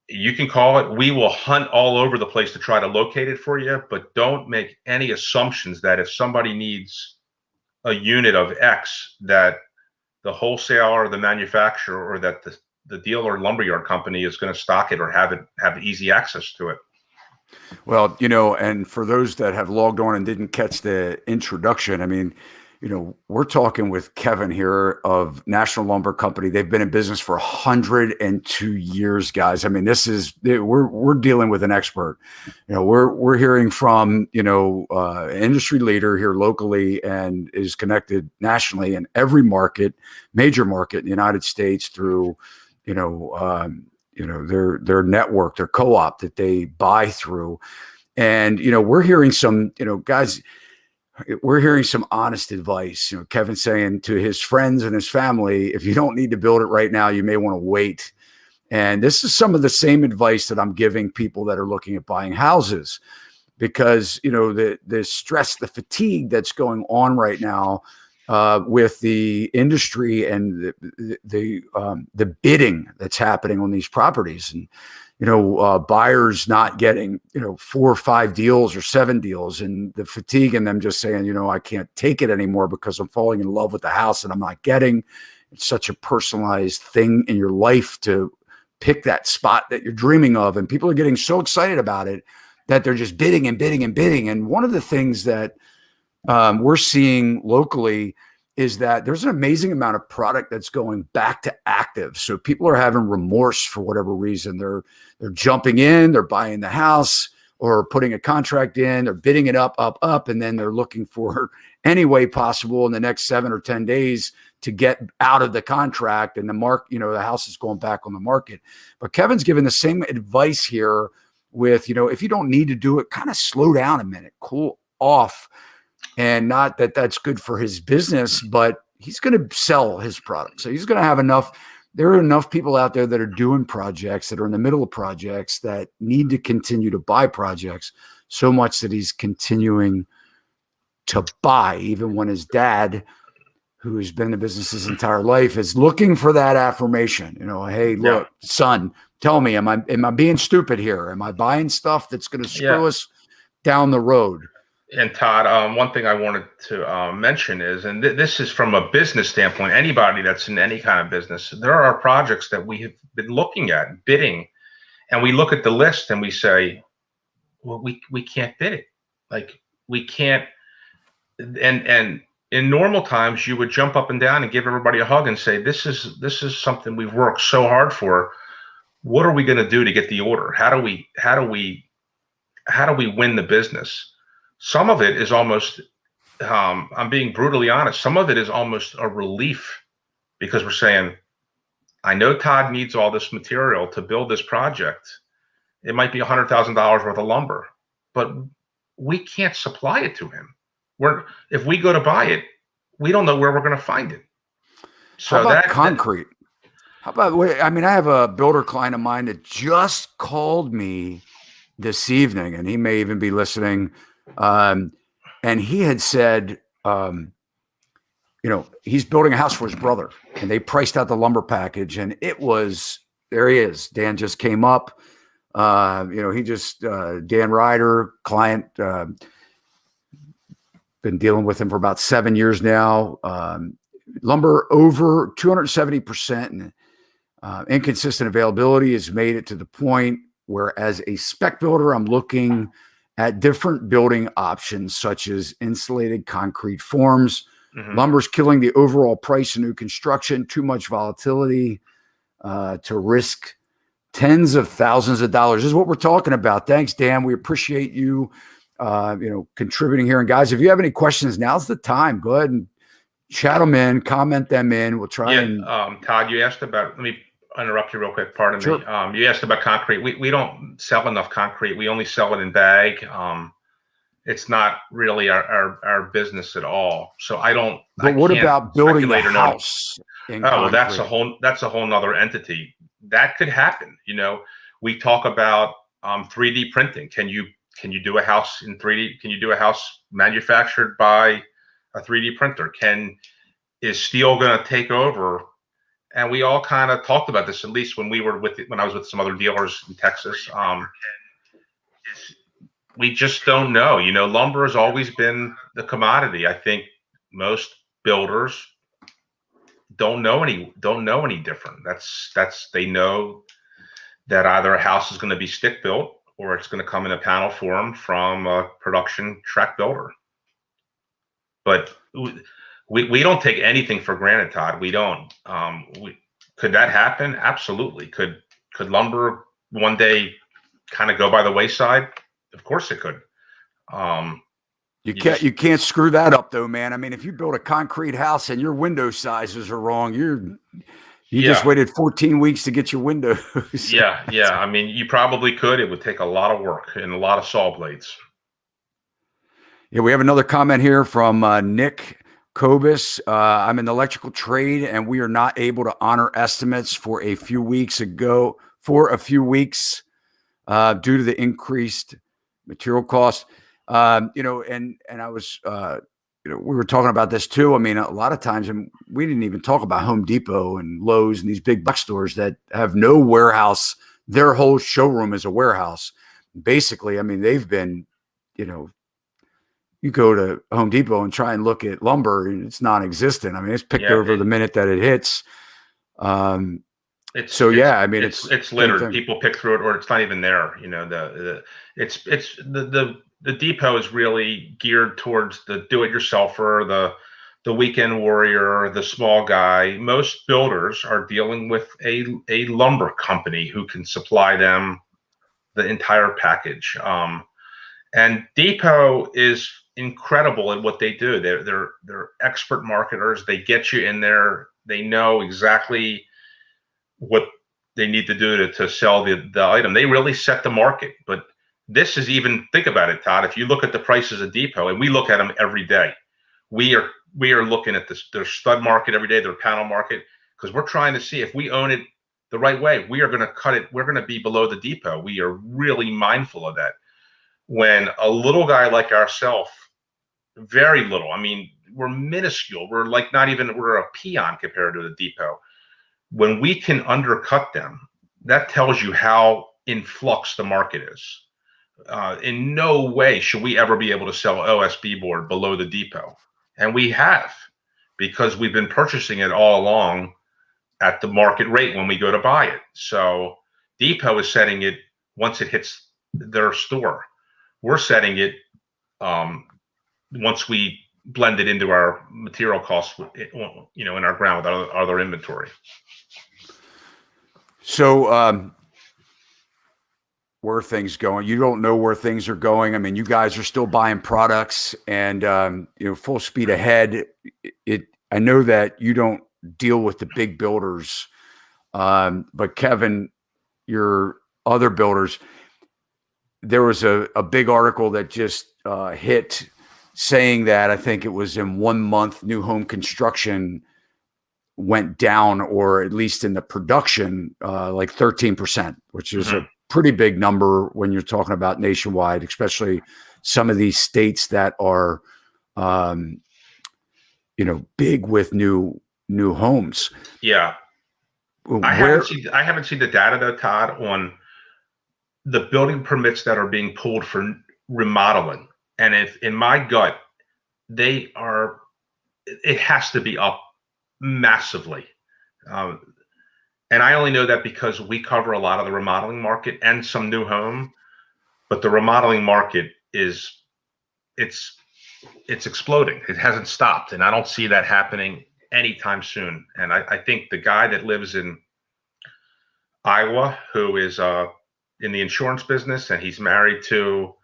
you can call it. We will hunt all over the place to try to locate it for you, but don't make any assumptions that if somebody needs a unit of X, that the wholesaler, the manufacturer, or that the dealer lumberyard company is going to stock it or have easy access to it.
Well, and for those that have logged on and didn't catch the introduction, I mean, we're talking with Kevin here of National Lumber Company. They've been in business for 102 years, guys. I mean, we're dealing with an expert. We're hearing from industry leader here locally and is connected nationally in every market, major market in the United States through their network, their co-op that they buy through. And we're hearing some guys. We're hearing some honest advice. Kevin saying to his friends and his family, if you don't need to build it right now, you may want to wait. And this is some of the same advice that I'm giving people that are looking at buying houses, because the stress, the fatigue that's going on right now with the industry and the bidding that's happening on these properties, and buyers not getting, 4 or 5 deals or 7 deals, and the fatigue in them just saying, I can't take it anymore because I'm falling in love with the house and I'm not getting. It's such a personalized thing in your life to pick that spot that you're dreaming of. And people are getting so excited about it that they're just bidding and bidding and bidding. And one of the things that we're seeing locally is that there's an amazing amount of product that's going back to active. So people are having remorse for whatever reason. They're jumping in, they're buying the house or putting a contract in, they're bidding it up, and then they're looking for any way possible in the next 7 or 10 days to get out of the contract. And the house is going back on the market. But Kevin's given the same advice here with, if you don't need to do it, kind of slow down a minute, cool off. And not that that's good for his business, but he's going to sell his product. So he's going to have enough. There are enough people out there that are doing projects, that are in the middle of projects, that need to continue to buy projects, so much that he's continuing to buy, even when his dad, who has been in the business his entire life, is looking for that affirmation. Hey, look, son, tell me, am I being stupid here? Am I buying stuff that's going to screw us down the road?
And Todd, one thing I wanted to mention is, and this is from a business standpoint, anybody that's in any kind of business, there are projects that we have been looking at, bidding, and we look at the list and we say, well, we can't bid it. Like, we can't. And in normal times, you would jump up and down and give everybody a hug and say, this is something we've worked so hard for. What are we going to do to get the order? How do we win the business? Some of it is almost, I'm being brutally honest, some of it is almost a relief, because we're saying, I know Todd needs all this material to build this project. It might be $100,000 worth of lumber, but we can't supply it to him. If we go to buy it, we don't know where we're going to find it. So
how about concrete? How about, I have a builder client of mine that just called me this evening, and he may even be listening. And he had said, he's building a house for his brother, and they priced out the lumber package, and there he is. Dan just came up. Dan Ryder, client, been dealing with him for about 7 years now. Lumber over 270%, and inconsistent availability has made it to the point where, as a spec builder, I'm looking at different building options, such as insulated concrete forms. Mm-hmm. Lumber's killing the overall price of new construction. Too much volatility to risk tens of thousands of dollars. This is what we're talking about. Thanks, Dan. We appreciate you, contributing here. And guys, if you have any questions, now's the time. Go ahead and chat them in, comment them in. We'll try
Todd, you asked about, let me interrupt you real quick. Pardon
Sure.
me. You asked about concrete. We don't sell enough concrete. We only sell it in bag. It's not really our business at all. So I don't.
But what about building a house?
Well, that's a whole nother entity. That could happen. We talk about 3D printing. Can you do a house in 3D? Can you do a house manufactured by a 3D printer? Is steel going to take over? And we all kind of talked about this, at least when I was with some other dealers in Texas. We just don't know. Lumber has always been the commodity. I think most builders don't know any different. They know that either a house is going to be stick built or it's going to come in a panel form from a production track builder. But we don't take anything for granted, Todd. We don't. Could that happen? Absolutely. Could lumber one day kind of go by the wayside? Of course it could.
You can't screw that up though, man. I mean, if you build a concrete house and your window sizes are wrong, you just waited 14 weeks to get your windows.
Yeah. I mean, you probably could. It would take a lot of work and a lot of saw blades.
Yeah, we have another comment here from Nick Kobus. I'm in the electrical trade, and we are not able to honor estimates for a few weeks due to the increased material costs. And I was, we were talking about this too. I mean, a lot of times, and we didn't even talk about Home Depot and Lowe's and these big box stores that have no warehouse. Their whole showroom is a warehouse. Basically, I mean, they've been, you go to Home Depot and try and look at lumber, and it's non-existent. I mean, it's picked over the minute that it hits. I mean, it's
littered. People pick through it, or it's not even there. The depot is really geared towards the do-it-yourselfer, the weekend warrior, the small guy. Most builders are dealing with a lumber company who can supply them the entire package. And Depot is incredible at what they do. They're expert marketers. They get you in there. They know exactly what they need to do to sell the item. They really set the market. But this is even, think about it, Todd. If you look at the prices of Depot, and we look at them every day, we are looking at their stud market every day, their panel market, because we're trying to see if we own it the right way. We are going to cut it. We're going to be below the Depot. We are really mindful of that. When a little guy like ourselves, very little, I mean, we're minuscule. We're we're a peon compared to the Depot. When we can undercut them, that tells you how in flux the market is. In no way should we ever be able to sell OSB board below the Depot. And we have, because we've been purchasing it all along at the market rate when we go to buy it. So Depot is setting it once it hits their store. We're setting it once we blend it into our material costs, in our ground with our other inventory.
So where are things going? You don't know where things are going. I mean, you guys are still buying products and full speed ahead. I know that you don't deal with the big builders, but Kevin, your other builders, there was a big article that just hit saying that I think it was in 1 month, new home construction went down, or at least in the production, like 13%, which is a pretty big number when you're talking about nationwide, especially some of these states that are, big with new homes.
Yeah. I haven't seen the data though, Todd, on the building permits that are being pulled for remodeling. And if in my gut, it has to be up massively. And I only know that because we cover a lot of the remodeling market and some new home, but the remodeling market it's exploding. It hasn't stopped. And I don't see that happening anytime soon. And I think the guy that lives in Iowa, who is in the insurance business, and he's married to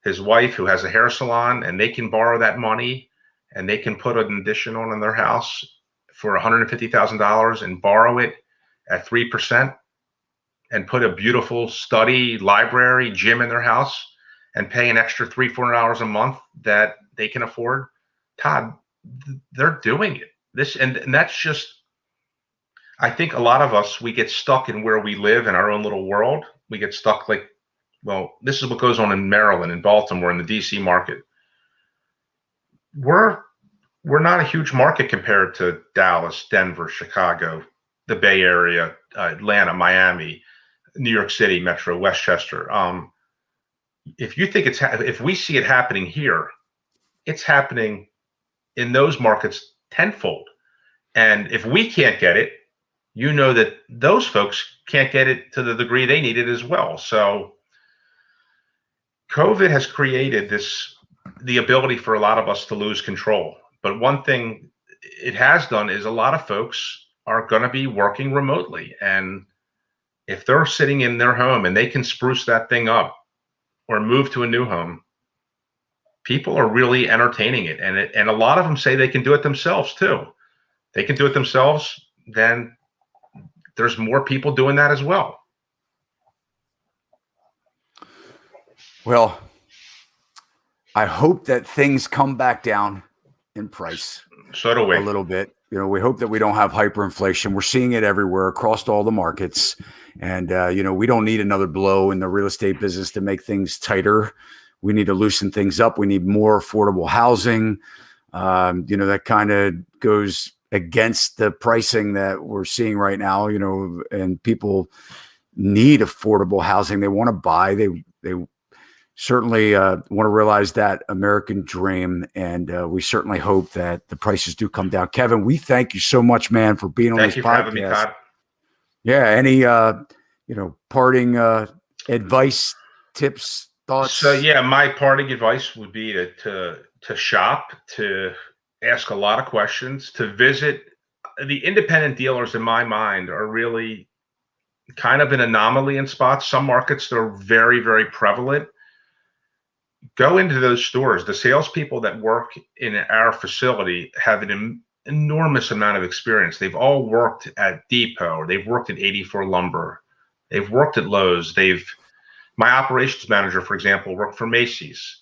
his wife who has a hair salon, and they can borrow that money and they can put an addition on in their house for $150,000 and borrow it at 3% and put a beautiful study, library, gym in their house and pay an extra $300-400 a month that they can afford. Todd, they're doing it. And that's just, I think a lot of us, we get stuck in where we live in our own little world. We get stuck like, well, this is what goes on in Maryland, in Baltimore, in the DC market. We're not a huge market compared to Dallas, Denver, Chicago, the Bay Area, Atlanta, Miami, New York City, Metro, Westchester. If you think if we see it happening here, it's happening in those markets tenfold. And if we can't get it, that those folks can't get it to the degree they need it as well. So COVID has created the ability for a lot of us to lose control. But one thing it has done is a lot of folks are going to be working remotely. And if they're sitting in their home and they can spruce that thing up or move to a new home, people are really entertaining it. And a lot of them say they can do it themselves too. They can do it themselves. Then there's more people doing that as well.
Well, I hope that things come back down in price.
So do we.
A little bit. You know, we hope that we don't have hyperinflation. We're seeing it everywhere across all the markets. And, you know, we don't need another blow in the real estate business to make things tighter. We need to loosen things up. We need more affordable housing. You know, that kind of goes against the pricing that we're seeing right now, you know, and people need affordable housing. They want to buy. They certainly want to realize that American dream. And we certainly hope that the prices do come down. Kevin, we thank you so much, man, for being on this podcast.
Thank you for having me, Todd.
Yeah. Any, you know, parting advice, tips, thoughts?
So yeah, my parting advice would be to shop, to ask a lot of questions, to visit. The independent dealers, in my mind, are really kind of an anomaly in spots. Some markets, they're very, very prevalent. Go into those stores. The salespeople that work in our facility have an enormous amount of experience. They've all worked at Depot, or they've worked at 84 Lumber. They've worked at Lowe's. My operations manager, for example, worked for Macy's,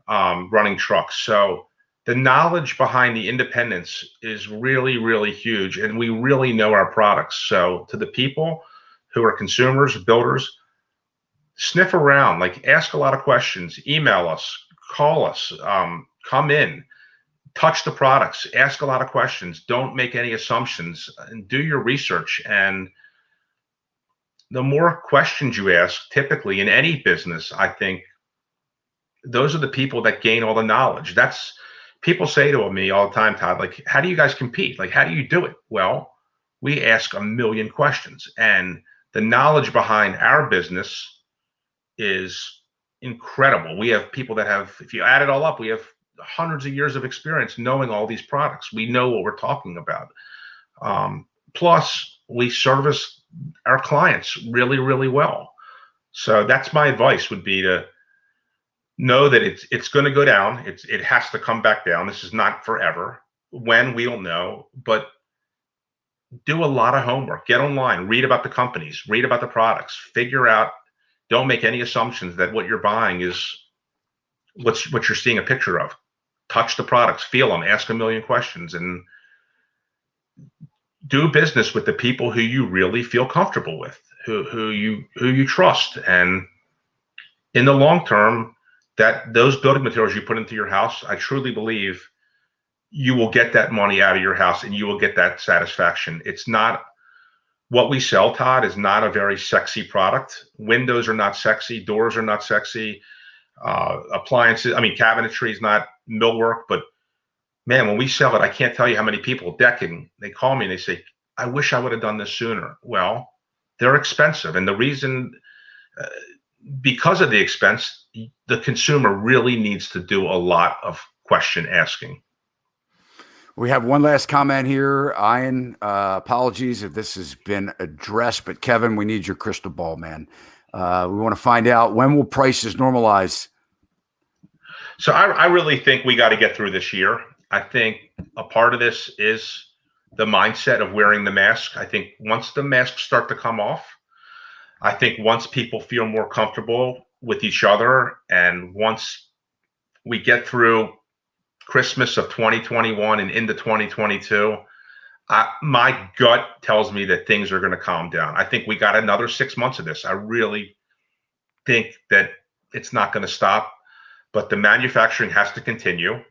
running trucks. So the knowledge behind the independents is really, really huge, and we really know our products. So to the people who are consumers, builders, sniff around, like ask a lot of questions, email us, call us, come in, touch the products, ask a lot of questions, don't make any assumptions, and do your research. And the more questions you ask, typically in any business, I think those are the people that gain all the knowledge. People say to me all the time, Todd, like, how do you guys compete? Like, how do you do it? Well, we ask a million questions, and the knowledge behind our business is incredible. We have people that have, if you add it all up, we have hundreds of years of experience knowing all these products. We know what we're talking about. Plus, we service our clients really, really well. So that's my advice, would be to know that it's going to go down. It has to come back down. This is not forever. When, we don't know, but do a lot of homework. Get online, read about the companies, read about the products, figure out. Don't make any assumptions that what you're buying is what you're seeing a picture of. Touch the products, feel them, ask a million questions, and do business with the people who you really feel comfortable with, who you trust. And in the long term, that those building materials you put into your house, I truly believe you will get that money out of your house and you will get that satisfaction. It's not what we sell, Todd, is not a very sexy product. Windows are not sexy. Doors are not sexy. Appliances, I mean, cabinetry is not millwork, but man, when we sell it, I can't tell you how many people, decking, they call me and they say, I wish I would have done this sooner. Well, they're expensive. And the reason, because of the expense, the consumer really needs to do a lot of question asking.
We have one last comment here. Ian, apologies if this has been addressed, but Kevin, we need your crystal ball, man. We want to find out, when will prices normalize?
So I really think we got to get through this year. I think a part of this is the mindset of wearing the mask. I think once the masks start to come off, I think once people feel more comfortable with each other, and once we get through Christmas of 2021 and into 2022, my gut tells me that things are going to calm down. I think we got another 6 months of this. I really think that it's not going to stop, but the manufacturing has to continue.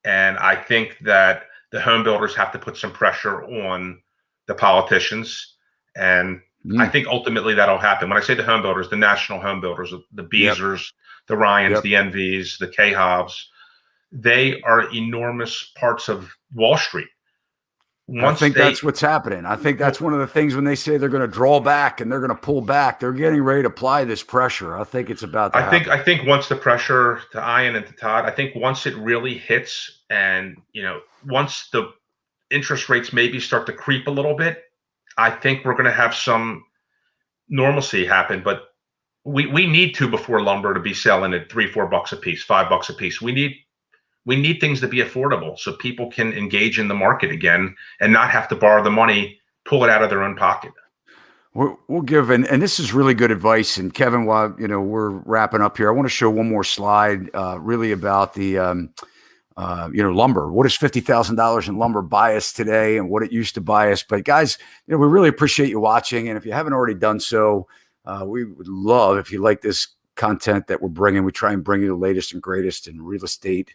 And I think that the home builders have to put some pressure on the politicians. And I think ultimately that'll happen. When I say the home builders, the national home builders, the Beazers, the Ryans, the NVs, the K-Hobs, they are enormous parts of Wall Street.
I think that's what's happening. I think that's one of the things when they say they're going to draw back and they're going to pull back, they're getting ready to apply this pressure. I think it's about to happen.
I think once the pressure, to Ian and to Todd, I think once it really hits, and once interest rates maybe start to creep a little bit, I think we're going to have some normalcy happen. But we need to, before lumber, to be selling at $3-4 a piece, $5 a piece. We need things to be affordable so people can engage in the market again and not have to borrow the money, pull it out of their own pocket.
We'll give, and this is really good advice. And Kevin, while we're wrapping up here, I want to show one more slide, really about the lumber. What is $50,000 in lumber buy us today, and what it used to buy us? But guys, we really appreciate you watching, and if you haven't already done so, we would love if you like this content that we're bringing. We try and bring you the latest and greatest in real estate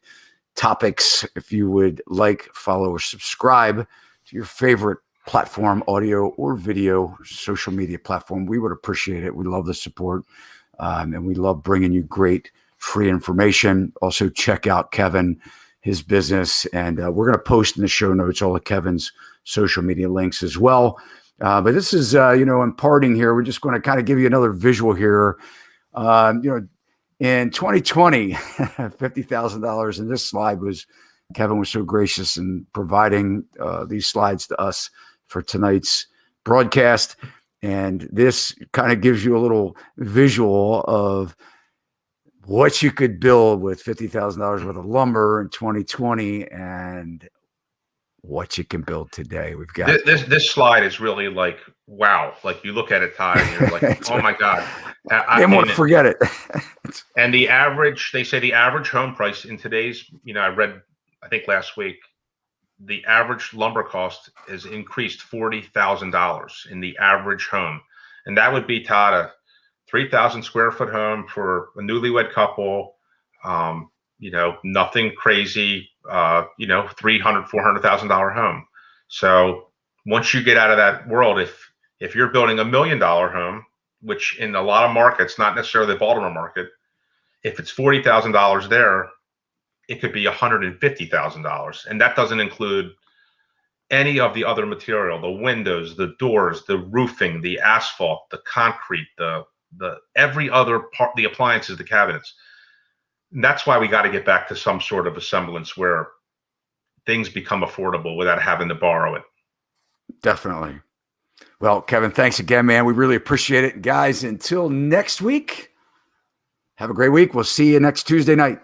topics. If you would like, follow or subscribe to your favorite platform, audio or video, social media platform, we would appreciate it. We love the support, and we love bringing you great free information. Also, check out Kevin, his business, and we're going to post in the show notes all of Kevin's social media links as well. But this is, in parting here, we're just going to kind of give you another visual here. In 2020, $50,000, and this slide was, Kevin was so gracious in providing these slides to us for tonight's broadcast. And this kind of gives you a little visual of what you could build with $50,000 worth of lumber in 2020 and what you can build today. We've got
this slide is really like, wow. Like, you look at it, Todd, and you're like, oh my God.
I didn't want to forget it.
And they say the average home price in today's, I read, I think last week, the average lumber cost has increased $40,000 in the average home. And that would be, Todd, a 3,000 square foot home for a newlywed couple. Nothing crazy, $300,000, $400,000 home. So once you get out of that world, if you're building $1 million home, which in a lot of markets, not necessarily the Baltimore market, if it's $40,000 there, it could be $150,000. And that doesn't include any of the other material, the windows, the doors, the roofing, the asphalt, the concrete, the every other part, the appliances, the cabinets. And that's why we got to get back to some sort of a semblance where things become affordable without having to borrow it.
Definitely. Well, Kevin, thanks again, man. We really appreciate it. Guys, until next week, have a great week. We'll see you next Tuesday night.